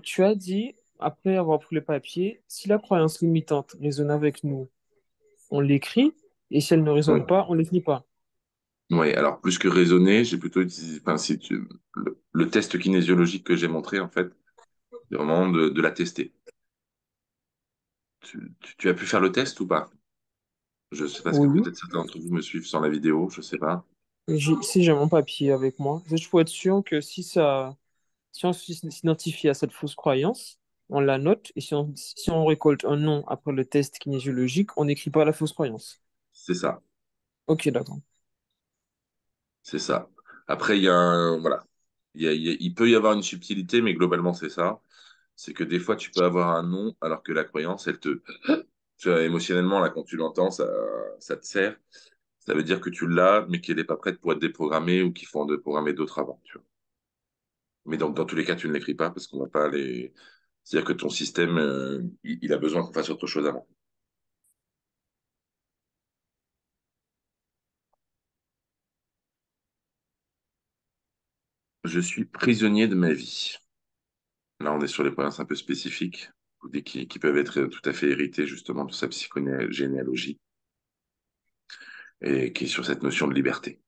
Tu as dit, après avoir pris le papier, si la croyance limitante résonne avec nous, on l'écrit, et si elle ne oui. résonne pas, on l'écrit pas. Ouais, alors plus que raisonner, j'ai plutôt utilisé, enfin, si le test kinésiologique que j'ai montré, en fait, c'est vraiment de la tester. Tu as pu faire le test ou pas? Je sais pas, parce que Oui. peut-être certains d'entre vous me suivent sans la vidéo, je sais pas. Si j'ai mon papier avec moi, c'est juste pour être sûr que si on s'identifie à cette fausse croyance, on la note, et si on récolte un non après le test kinésiologique, on n'écrit pas la fausse croyance. C'est ça, Ok, d'accord. c'est ça. Après, voilà, il peut y avoir une subtilité, mais globalement, c'est ça. C'est que des fois, tu peux avoir un non, alors que la croyance, tu vois, émotionnellement, là, quand tu l'entends, ça te sert. Ça veut dire que tu l'as, mais qu'elle n'est pas prête pour être déprogrammée ou qu'il faut en déprogrammer d'autres avant, tu vois. Mais donc, dans tous les cas, tu ne l'écris pas parce qu'on va pas les. C'est-à-dire que ton système, il a besoin qu'on fasse autre chose avant. Je suis prisonnier de ma vie. Là, on est sur les croyances un peu spécifiques, qui peuvent être tout à fait héritées justement de sa psychogénéalogie et qui est sur cette notion de liberté.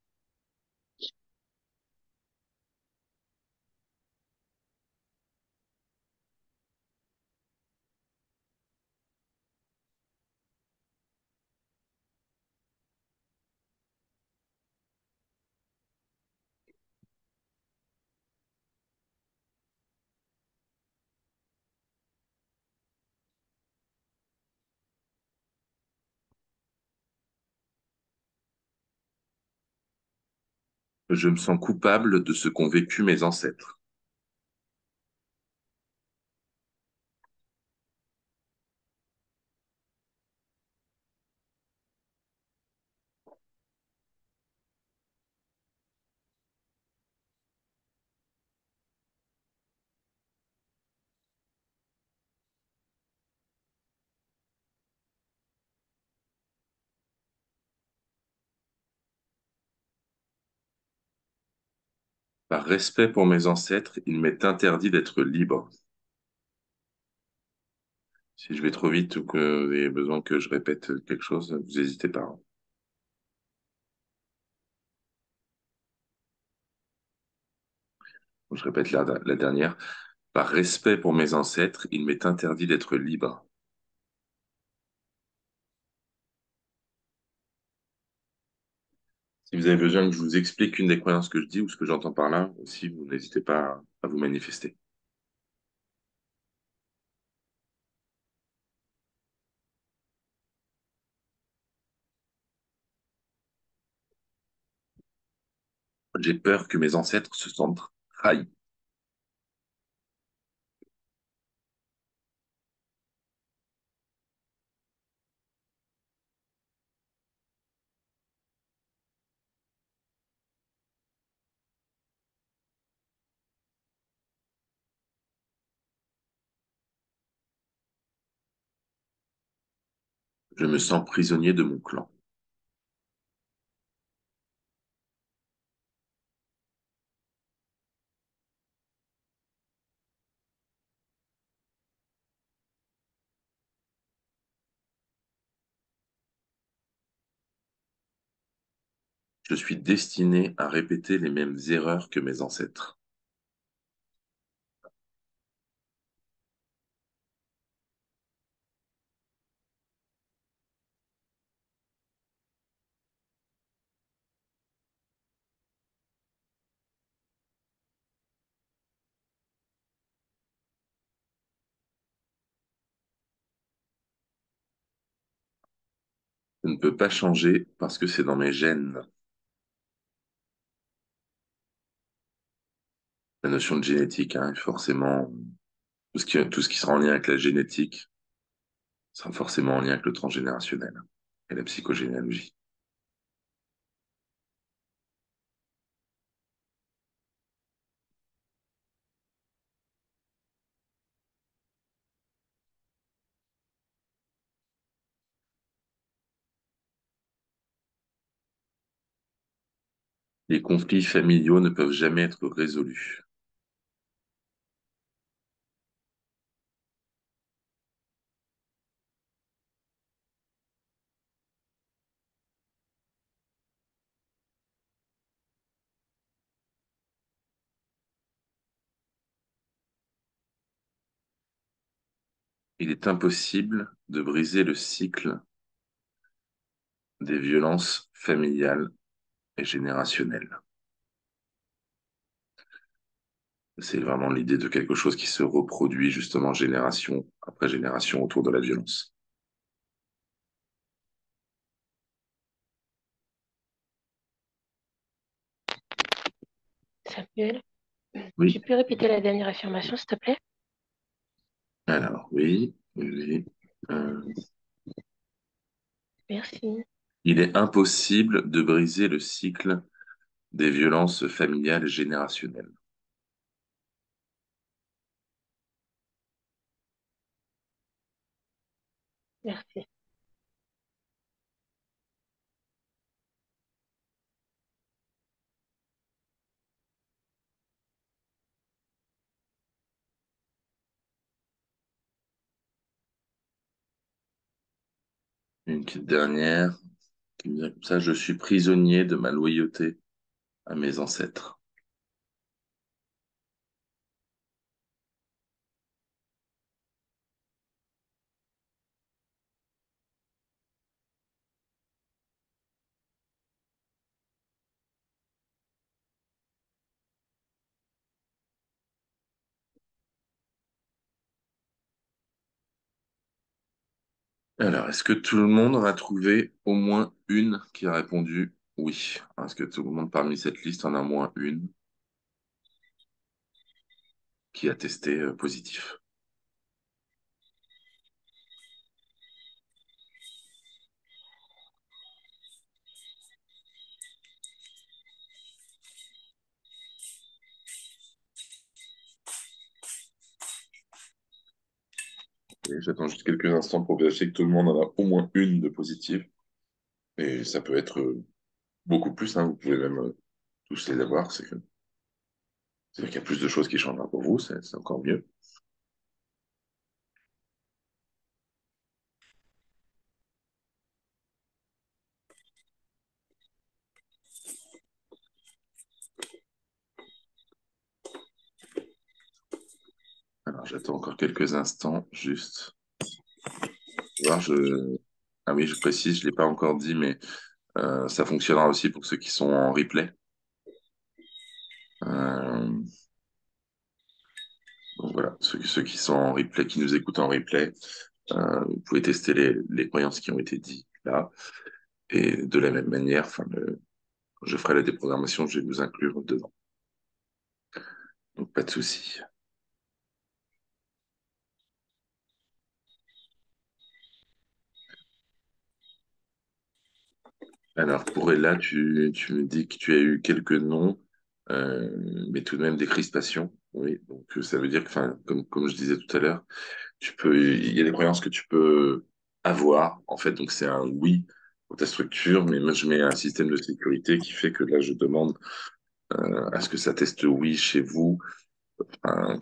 Je me sens coupable de ce qu'ont vécu mes ancêtres. Par respect pour mes ancêtres, il m'est interdit d'être libre. Si je vais trop vite ou que vous avez besoin que je répète quelque chose, vous n'hésitez pas, hein. Je répète la dernière. Par respect pour mes ancêtres, il m'est interdit d'être libre. Si vous avez besoin que je vous explique une des croyances que je dis ou ce que j'entends par là, aussi, vous n'hésitez pas à vous manifester. J'ai peur que mes ancêtres se sentent trahis. Je me sens prisonnier de mon clan. Je suis destiné à répéter les mêmes erreurs que mes ancêtres. Je ne peux pas changer parce que c'est dans mes gènes. La notion de génétique, hein, forcément, tout ce qui sera en lien avec la génétique sera forcément en lien avec le transgénérationnel et la psychogénéalogie. Les conflits familiaux ne peuvent jamais être résolus. Il est impossible de briser le cycle des violences familiales et générationnelles. C'est vraiment l'idée de quelque chose qui se reproduit justement génération après génération autour de la violence. Samuel, Oui, tu peux répéter la dernière affirmation, s'il te plaît? alors oui. Euh, Merci. il est impossible de briser le cycle des violences familiales et générationnelles. Merci. Une petite dernière qui me vient comme ça, je suis prisonnier de ma loyauté à mes ancêtres. Alors, est-ce que tout le monde en a trouvé au moins une qui a répondu oui? Est-ce que tout le monde parmi cette liste en a au moins une qui a testé positif? Et j'attends juste quelques instants pour vérifier que tout le monde en a au moins une de positive. Et ça peut être beaucoup plus, hein. Vous pouvez même tous les avoir. C'est-à-dire qu'il y a plus de choses qui changent pour vous, c'est encore mieux. Alors, j'attends encore quelques instants, juste. Voir, Ah oui, je précise, je ne l'ai pas encore dit, mais ça fonctionnera aussi pour ceux qui sont en replay. Euh, Donc voilà, ceux qui sont en replay, qui nous écoutent en replay, vous pouvez tester les croyances qui ont été dites là. Et de la même manière, je ferai la déprogrammation, je vais vous inclure dedans. Donc pas de souci. Alors pour Ella, tu me dis que tu as eu quelques noms, euh, mais tout de même des crispations. Oui, donc ça veut dire que, enfin, comme je disais tout à l'heure, il y a des croyances que tu peux avoir, en fait, donc c'est un oui pour ta structure, mais moi je mets un système de sécurité qui fait que là je demande à ce que ça teste oui chez vous,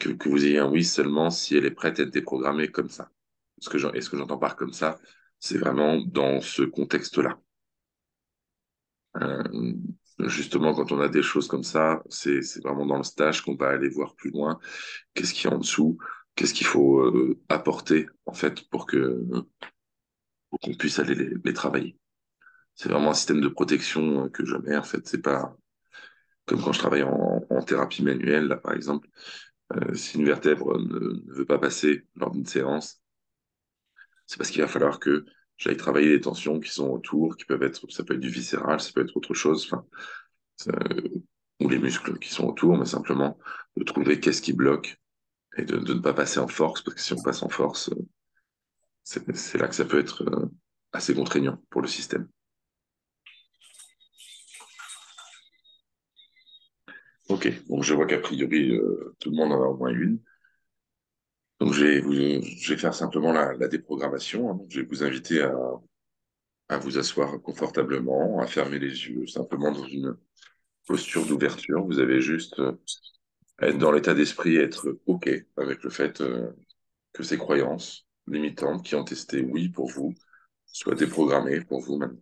que vous ayez un oui seulement si elle est prête à être déprogrammée comme ça. Et ce que j'entends par comme ça, c'est vraiment dans ce contexte-là. Euh, Justement, quand on a des choses comme ça, c'est vraiment dans le stage qu'on va aller voir plus loin. Qu'est-ce qu'il y a en dessous? Qu'est-ce qu'il faut apporter, en fait, pour qu'on puisse aller les travailler. C'est vraiment un système de protection que je mets, en fait. C'est pas comme quand je travaille en thérapie manuelle, là, par exemple. Si une vertèbre ne veut pas passer lors d'une séance, c'est parce qu'il va falloir que j'aille travailler les tensions qui sont autour, ça peut être du viscéral, ça peut être autre chose, enfin, ça- ou les muscles qui sont autour, mais simplement de trouver qu'est-ce qui bloque et de ne pas passer en force, parce que si on passe en force, c'est là que ça peut être assez contraignant pour le système. Ok, donc je vois qu'a priori, tout le monde en a au moins une. Donc je vais faire simplement la déprogrammation, hein. Donc, je vais vous inviter à vous asseoir confortablement, à fermer les yeux, simplement dans une posture d'ouverture. Vous avez juste à être dans l'état d'esprit, être OK avec le fait que ces croyances limitantes qui ont testé oui pour vous soient déprogrammées pour vous maintenant.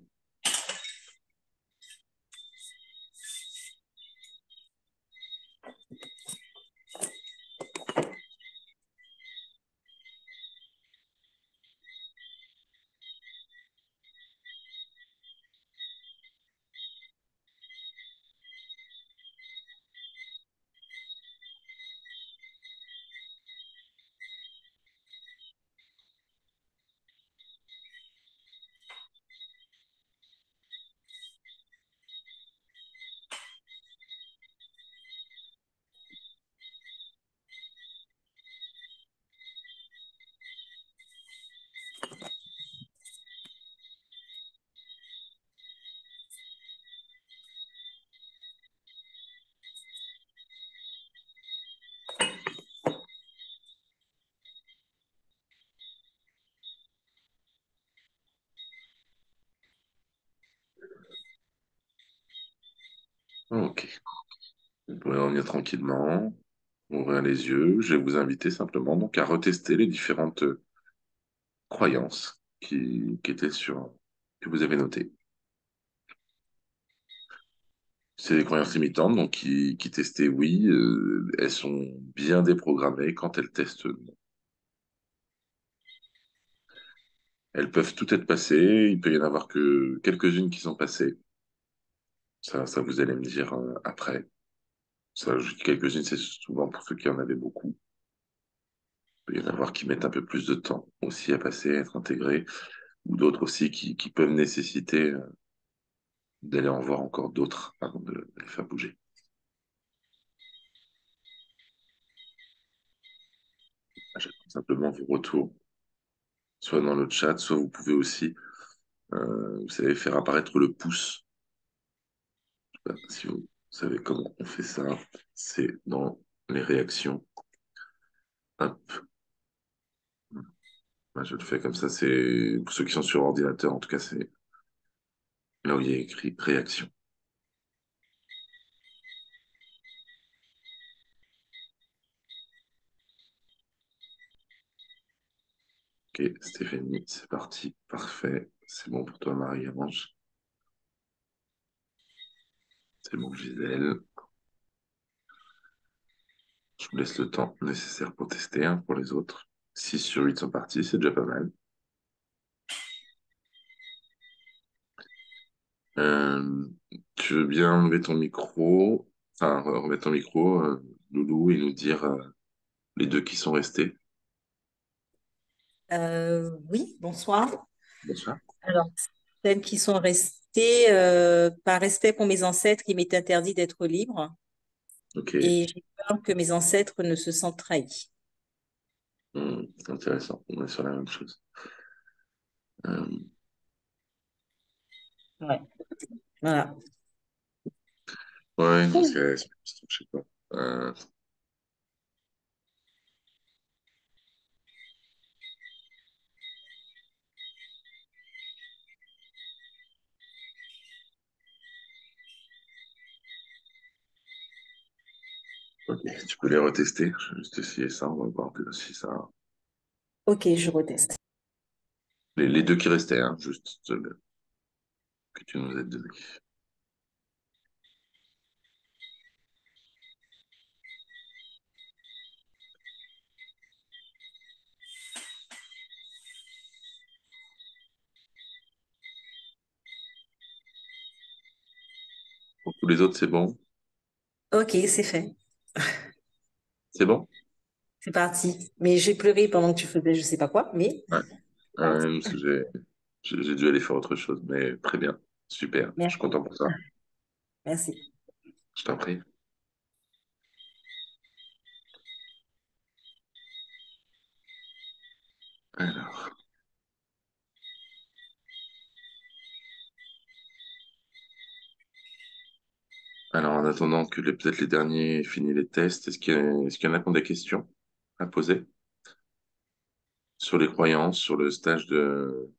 OK. Vous pouvez revenir tranquillement, ouvrir les yeux. Je vais vous inviter simplement donc à retester les différentes croyances qui étaient que vous avez notées. C'est des croyances limitantes, donc qui testaient oui, elles sont bien déprogrammées quand elles testent non. Elles peuvent toutes être passées, il peut y en avoir que quelques-unes qui sont passées. Ça vous allez me dire après. Ça, je dis quelques-unes, c'est souvent pour ceux qui en avaient beaucoup. Il peut y en avoir qui mettent un peu plus de temps aussi à passer, à être intégrés, ou d'autres aussi qui peuvent nécessiter d'aller en voir encore d'autres avant de les faire bouger. J'attends simplement vos retours, soit dans le chat, soit vous pouvez aussi, vous savez, faire apparaître le pouce. Je sais pas si vous savez comment on fait ça, c'est dans les réactions. Hop. Moi, je le fais comme ça, c'est pour ceux qui sont sur ordinateur, en tout cas, c'est là où il y a écrit réaction. Ok, Stéphanie, c'est parti. Parfait. C'est bon pour toi, Marie-Ange. C'est bon, Gisèle. Je vous laisse le temps nécessaire pour tester, hein, pour les autres. 6 sur 8 sont partis, c'est déjà pas mal. Euh, Tu veux bien enlever ton micro, enfin, remettre ton micro, Loulou, et nous dire les deux qui sont restés. Oui, bonsoir. Bonsoir. Alors, celles qui sont restées, par respect pour mes ancêtres, il m'est interdit d'être libre Ok. et j'ai peur que mes ancêtres ne se sentent trahis. Intéressant. On est sur la même chose. Euh, Ouais, voilà. ouais, non, je sais pas. Euh, ok, tu peux les retester. Je vais juste essayer ça. On va voir si ça. Ok, je reteste. Les deux qui restaient, hein, juste que tu nous as donné. Pour tous les autres, c'est bon? Ok, c'est fait. C'est bon? C'est parti. Mais j'ai pleuré pendant que tu faisais je sais pas quoi, mais Ouais. c'est parti. Parce que j'ai J'ai dû aller faire autre chose, mais très bien. Super. Je suis Merci. content pour ça. Merci. Je t'en prie. Alors, en attendant que peut-être les derniers aient fini les tests, est-ce qu'il y en a qui ont des questions à poser sur les croyances, sur le stage de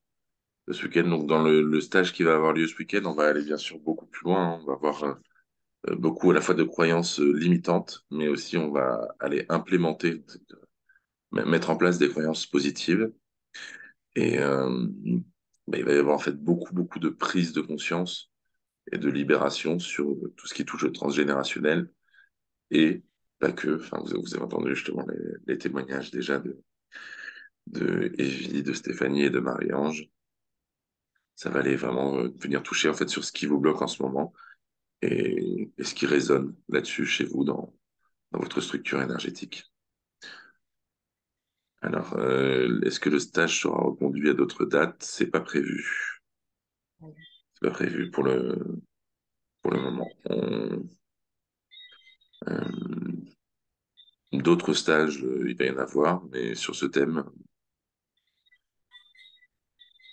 ce week-end? Donc, dans le stage qui va avoir lieu ce week-end, on va aller bien sûr beaucoup plus loin, hein. On va voir beaucoup à la fois de croyances limitantes, mais aussi on va aller implémenter, mettre en place des croyances positives. Et il va y avoir en fait beaucoup de prise de conscience et de libération sur tout ce qui touche au transgénérationnel et pas que. Enfin, vous avez entendu justement les témoignages déjà de Evie, de Stéphanie et de Marie-Ange. Ça va aller vraiment venir toucher en fait sur ce qui vous bloque en ce moment et ce qui résonne là-dessus chez vous dans votre structure énergétique. Alors, est-ce que le stage sera reconduit à d'autres dates? C'est pas prévu. C'est pas prévu pour le moment. Euh, d'autres stages, il va y en avoir, mais sur ce thème,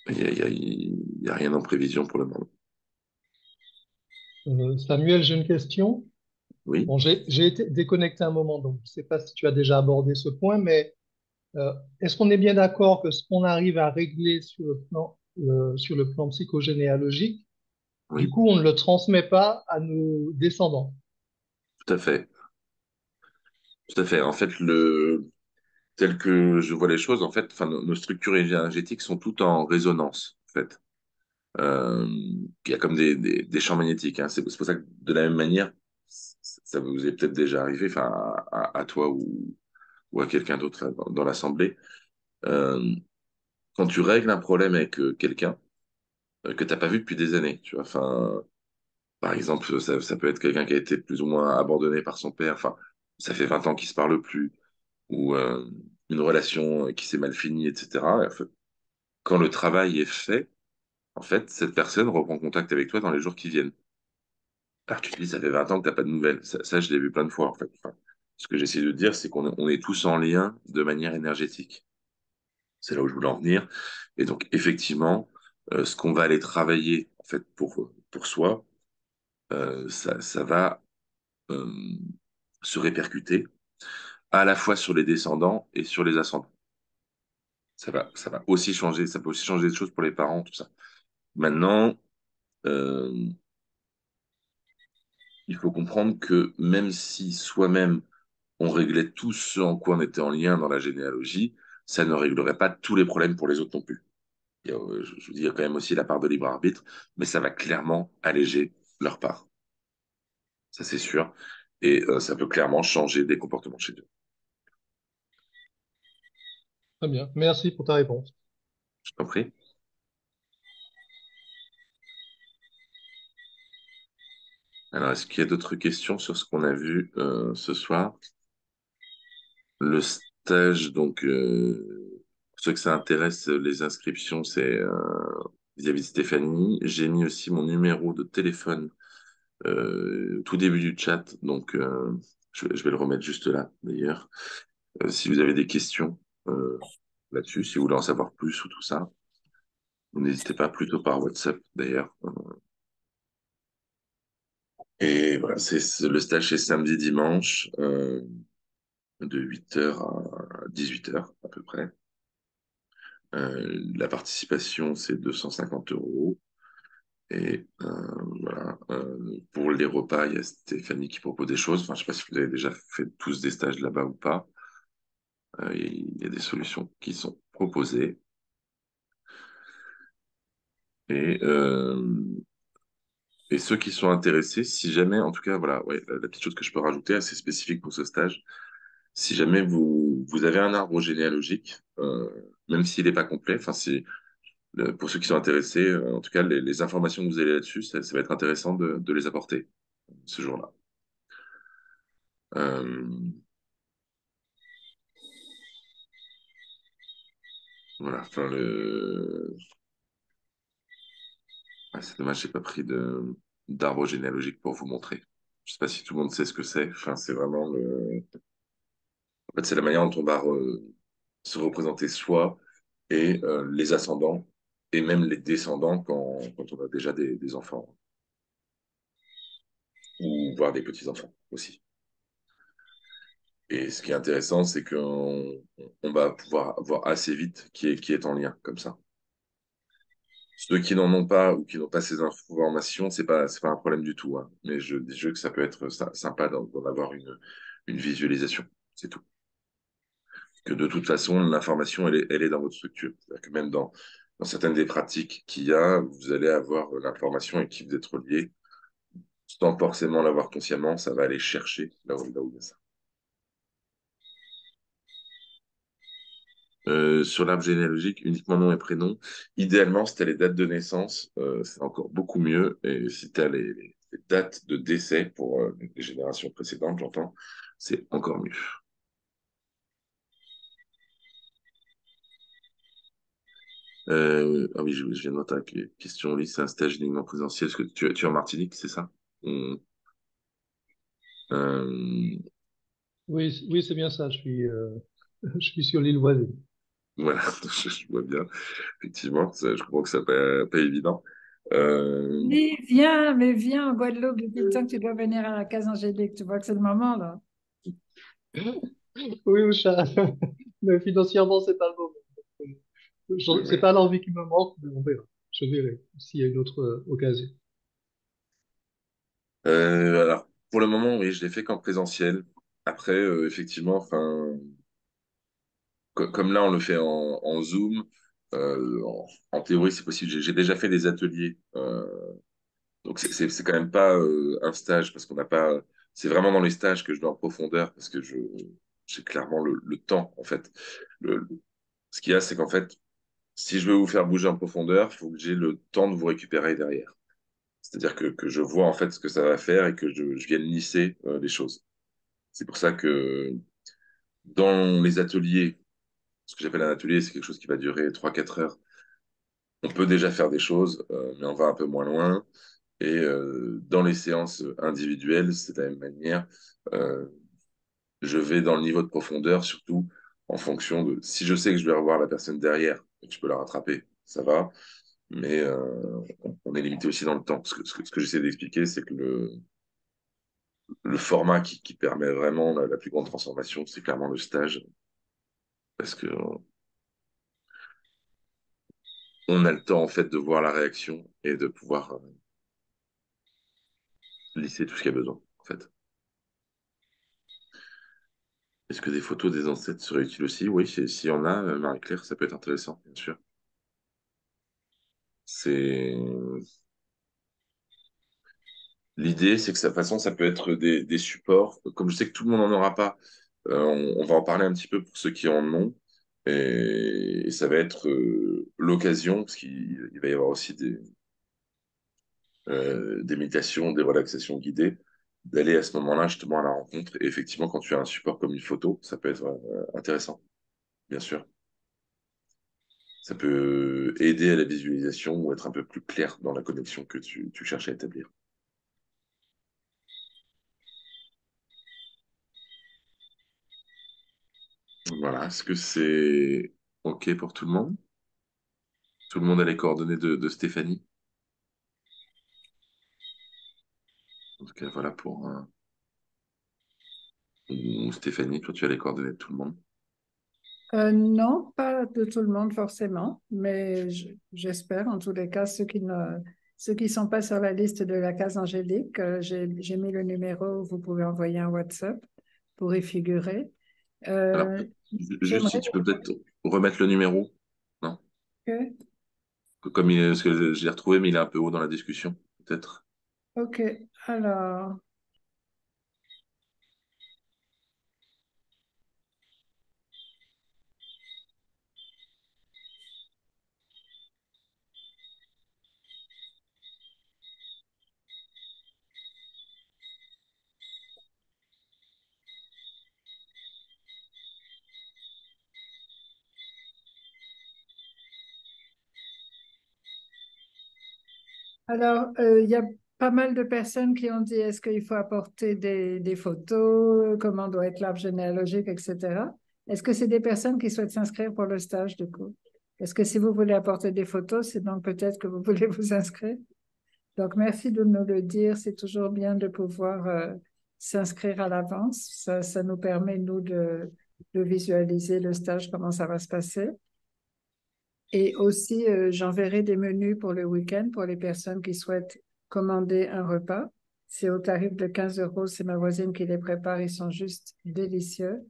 il y a rien en prévision pour le moment. Samuel, j'ai une question. Oui, Bon, j'ai été déconnecté un moment, donc je ne sais pas si tu as déjà abordé ce point, mais euh, est-ce qu'on est bien d'accord que ce qu'on arrive à régler sur le plan psychogénéalogique, du oui, coup, on ne le transmet pas à nos descendants? tout à fait. Tout à fait. En fait, tel que je vois les choses, en fait, enfin, nos structures énergétiques sont toutes en résonance, en fait. Il y a comme des champs magnétiques, hein. C'est pour ça que de la même manière, ça vous est peut-être déjà arrivé, enfin, à toi ou à quelqu'un d'autre dans l'assemblée. Euh, quand tu règles un problème avec quelqu'un que t'as pas vu depuis des années, tu vois, enfin, par exemple, ça peut être quelqu'un qui a été plus ou moins abandonné par son père, enfin, ça fait 20 ans qu'ils se parlent plus, ou une relation qui s'est mal finie, etc. Et en fait, quand le travail est fait, en fait, cette personne reprend contact avec toi dans les jours qui viennent. Alors tu te dis, ça fait 20 ans que t'as pas de nouvelles. Ça, je l'ai vu plein de fois, en fait. Enfin, ce que j'essaie de dire, c'est on est tous en lien de manière énergétique. C'est là où je voulais en venir. Et donc, effectivement, ce qu'on va aller travailler, en fait, pour soi, ça va euh, se répercuter à la fois sur les descendants et sur les ascendants. Ça va aussi changer, ça peut aussi changer des choses pour les parents, tout ça. Maintenant, euh, il faut comprendre que même si soi-même on réglait tout ce en quoi on était en lien dans la généalogie, ça ne réglerait pas tous les problèmes pour les autres non plus. Je vous dis, il y a quand même aussi la part de libre arbitre, mais ça va clairement alléger leur part. Ça, c'est sûr. Et ça peut clairement changer des comportements chez eux. Très bien. Merci pour ta réponse. Je t'en prie. Alors, est-ce qu'il y a d'autres questions sur ce qu'on a vu ce soir? Le stage, donc, pour ceux que ça intéresse, les inscriptions, c'est vis-à-vis de Stéphanie. J'ai mis aussi mon numéro de téléphone tout début du chat, donc je vais le remettre juste là, d'ailleurs. Si vous avez des questions euh, là-dessus, si vous voulez en savoir plus ou tout ça, vous n'hésitez pas, plutôt par WhatsApp, d'ailleurs. Et voilà, le stage, c'est samedi, dimanche, de 8 heures à 18 heures à peu près. La participation, c'est 250 euros. Et voilà. Pour les repas, il y a Stéphanie qui propose des choses. Enfin, je ne sais pas si vous avez déjà fait tous des stages là-bas ou pas. Il y a des solutions qui sont proposées. Et, et ceux qui sont intéressés, si jamais, en tout cas, voilà, ouais, la petite chose que je peux rajouter, assez spécifique pour ce stage, si jamais vous avez un arbre généalogique, même s'il n'est pas complet, enfin, pour ceux qui sont intéressés, en tout cas, les informations que vous avez là-dessus, ça va être intéressant de les apporter ce jour-là. Euh, voilà, enfin, Ouais, c'est dommage, j'ai pas pris d'arbre généalogique pour vous montrer. Je sais pas si tout le monde sait ce que c'est. Enfin, c'est vraiment en fait, c'est la manière dont on va se représenter soi et les ascendants et même les descendants quand on a déjà des enfants ou voire des petits-enfants aussi. Et ce qui est intéressant, c'est qu'on va pouvoir voir assez vite qui est en lien comme ça. Ceux qui n'en ont pas ou qui n'ont pas ces informations, c'est pas un problème du tout, hein. Mais je dis que ça peut être sympa d'en avoir une visualisation. C'est tout. Que de toute façon, l'information, elle est dans votre structure. C'est-à-dire que même dans certaines des pratiques qu'il y a, vous allez avoir l'information et qui vous êtes relié, sans forcément l'avoir consciemment, ça va aller chercher là où il y a ça. Sur l'arbre généalogique, uniquement nom et prénom. Idéalement, si tu as les dates de naissance, c'est encore beaucoup mieux. Et si tu as les dates de décès pour les générations précédentes, j'entends, c'est encore mieux. Ah oui, je viens de voir ta question, Lise, c'est un stage uniquement présentiel. Est-ce que tu es en Martinique, c'est ça? Euh, Oui, oui, c'est bien ça. Je suis sur l'île voisine. voilà, je vois bien. Effectivement, je comprends que ça pas évident. Euh, Oui, viens, mais viens en Guadeloupe depuis le temps que tu dois venir à la Case Angélique. Tu vois que c'est le moment, là. Oui, Oucha. Mais financièrement, c'est pas le moment. C'est ouais. pas l'envie qui me manque, mais on verra. Je verrai s'il y a une autre occasion. Alors, pour le moment, oui, je l'ai fait qu'en présentiel. Après, effectivement, enfin, comme là, on le fait en Zoom, en théorie, c'est possible. J'ai déjà fait des ateliers. Donc, c'est quand même pas un stage parce qu'on n'a pas. C'est vraiment dans les stages que je vais en profondeur parce que j'ai clairement le temps, en fait. Le, ce qu'il y a, c'est qu'en fait, si je veux vous faire bouger en profondeur, il faut que j'ai le temps de vous récupérer derrière. C'est-à-dire que je vois en fait ce que ça va faire et que je vienne lisser les choses. C'est pour ça que dans les ateliers, ce que j'appelle un atelier, c'est quelque chose qui va durer 3 4 heures. On peut déjà faire des choses, mais on va un peu moins loin. Et dans les séances individuelles, c'est de la même manière. Euh, je vais dans le niveau de profondeur, surtout en fonction de si je sais que je vais revoir la personne derrière et que je peux la rattraper, ça va. Mais on est limité aussi dans le temps. Ce que j'essaie d'expliquer, c'est que le format qui permet vraiment la plus grande transformation, c'est clairement le stage, parce que on a le temps en fait de voir la réaction et de pouvoir lisser tout ce qu'il y a besoin, en fait. Est-ce que des photos des ancêtres seraient utiles aussi? Oui, s'il y en a, Marie-Claire, ça peut être intéressant, bien sûr. C'est L'idée, c'est que de toute façon, ça peut être des supports. Comme je sais que tout le monde n'en aura pas, on va en parler un petit peu pour ceux qui en ont. Et ça va être l'occasion, parce qu'il va y avoir aussi des méditations, des relaxations guidées, d'aller à ce moment-là justement à la rencontre. Et effectivement, quand tu as un support comme une photo, ça peut être intéressant, bien sûr. Ça peut aider à la visualisation ou être un peu plus clair dans la connexion que tu cherches à établir. Voilà, est-ce que c'est OK pour tout le monde? Tout le monde a les coordonnées de Stéphanie? En tout cas, voilà pour... ou Stéphanie, toi, tu as les coordonnées de tout le monde. Non, pas de tout le monde forcément, mais j'espère en tous les cas ceux qui sont pas sur la liste de la Case Angélique, j'ai mis le numéro, vous pouvez envoyer un WhatsApp pour y figurer. Alors, Euh, juste si J'aimerais tu peux peut-être remettre le numéro. Non? que, Parce que je l'ai retrouvé, mais il est un peu haut dans la discussion, peut-être. ok, alors, Alors, il y a pas mal de personnes qui ont dit est-ce qu'il faut apporter des photos, comment doit être l'arbre généalogique, etc. Est-ce que c'est des personnes qui souhaitent s'inscrire pour le stage du coup? Est-ce que si vous voulez apporter des photos, c'est donc peut-être que vous voulez vous inscrire? Donc, merci de nous le dire. C'est toujours bien de pouvoir s'inscrire à l'avance. Ça nous permet, nous, de visualiser le stage, comment ça va se passer. Et aussi, j'enverrai des menus pour le week-end pour les personnes qui souhaitent commander un repas. C'est au tarif de 15 euros. C'est ma voisine qui les prépare. Ils sont juste délicieux.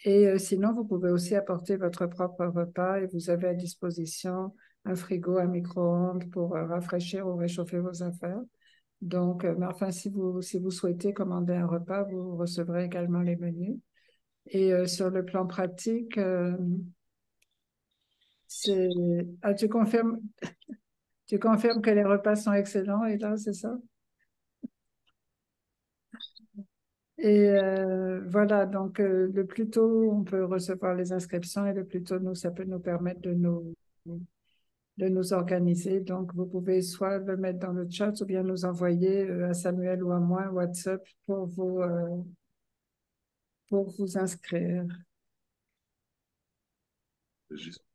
Et sinon, vous pouvez aussi apporter votre propre repas et vous avez à disposition un frigo, un micro-ondes pour rafraîchir ou réchauffer vos affaires. Donc, mais enfin, si vous souhaitez commander un repas, vous recevrez également les menus. Et sur le plan pratique, c'est... Ah, tu confirmes que les repas sont excellents et là, c'est ça? Et voilà, donc le plus tôt on peut recevoir les inscriptions et le plus tôt ça peut nous permettre de nous organiser. Donc, vous pouvez soit le mettre dans le chat ou bien nous envoyer à Samuel ou à moi un WhatsApp pour vous inscrire. Juste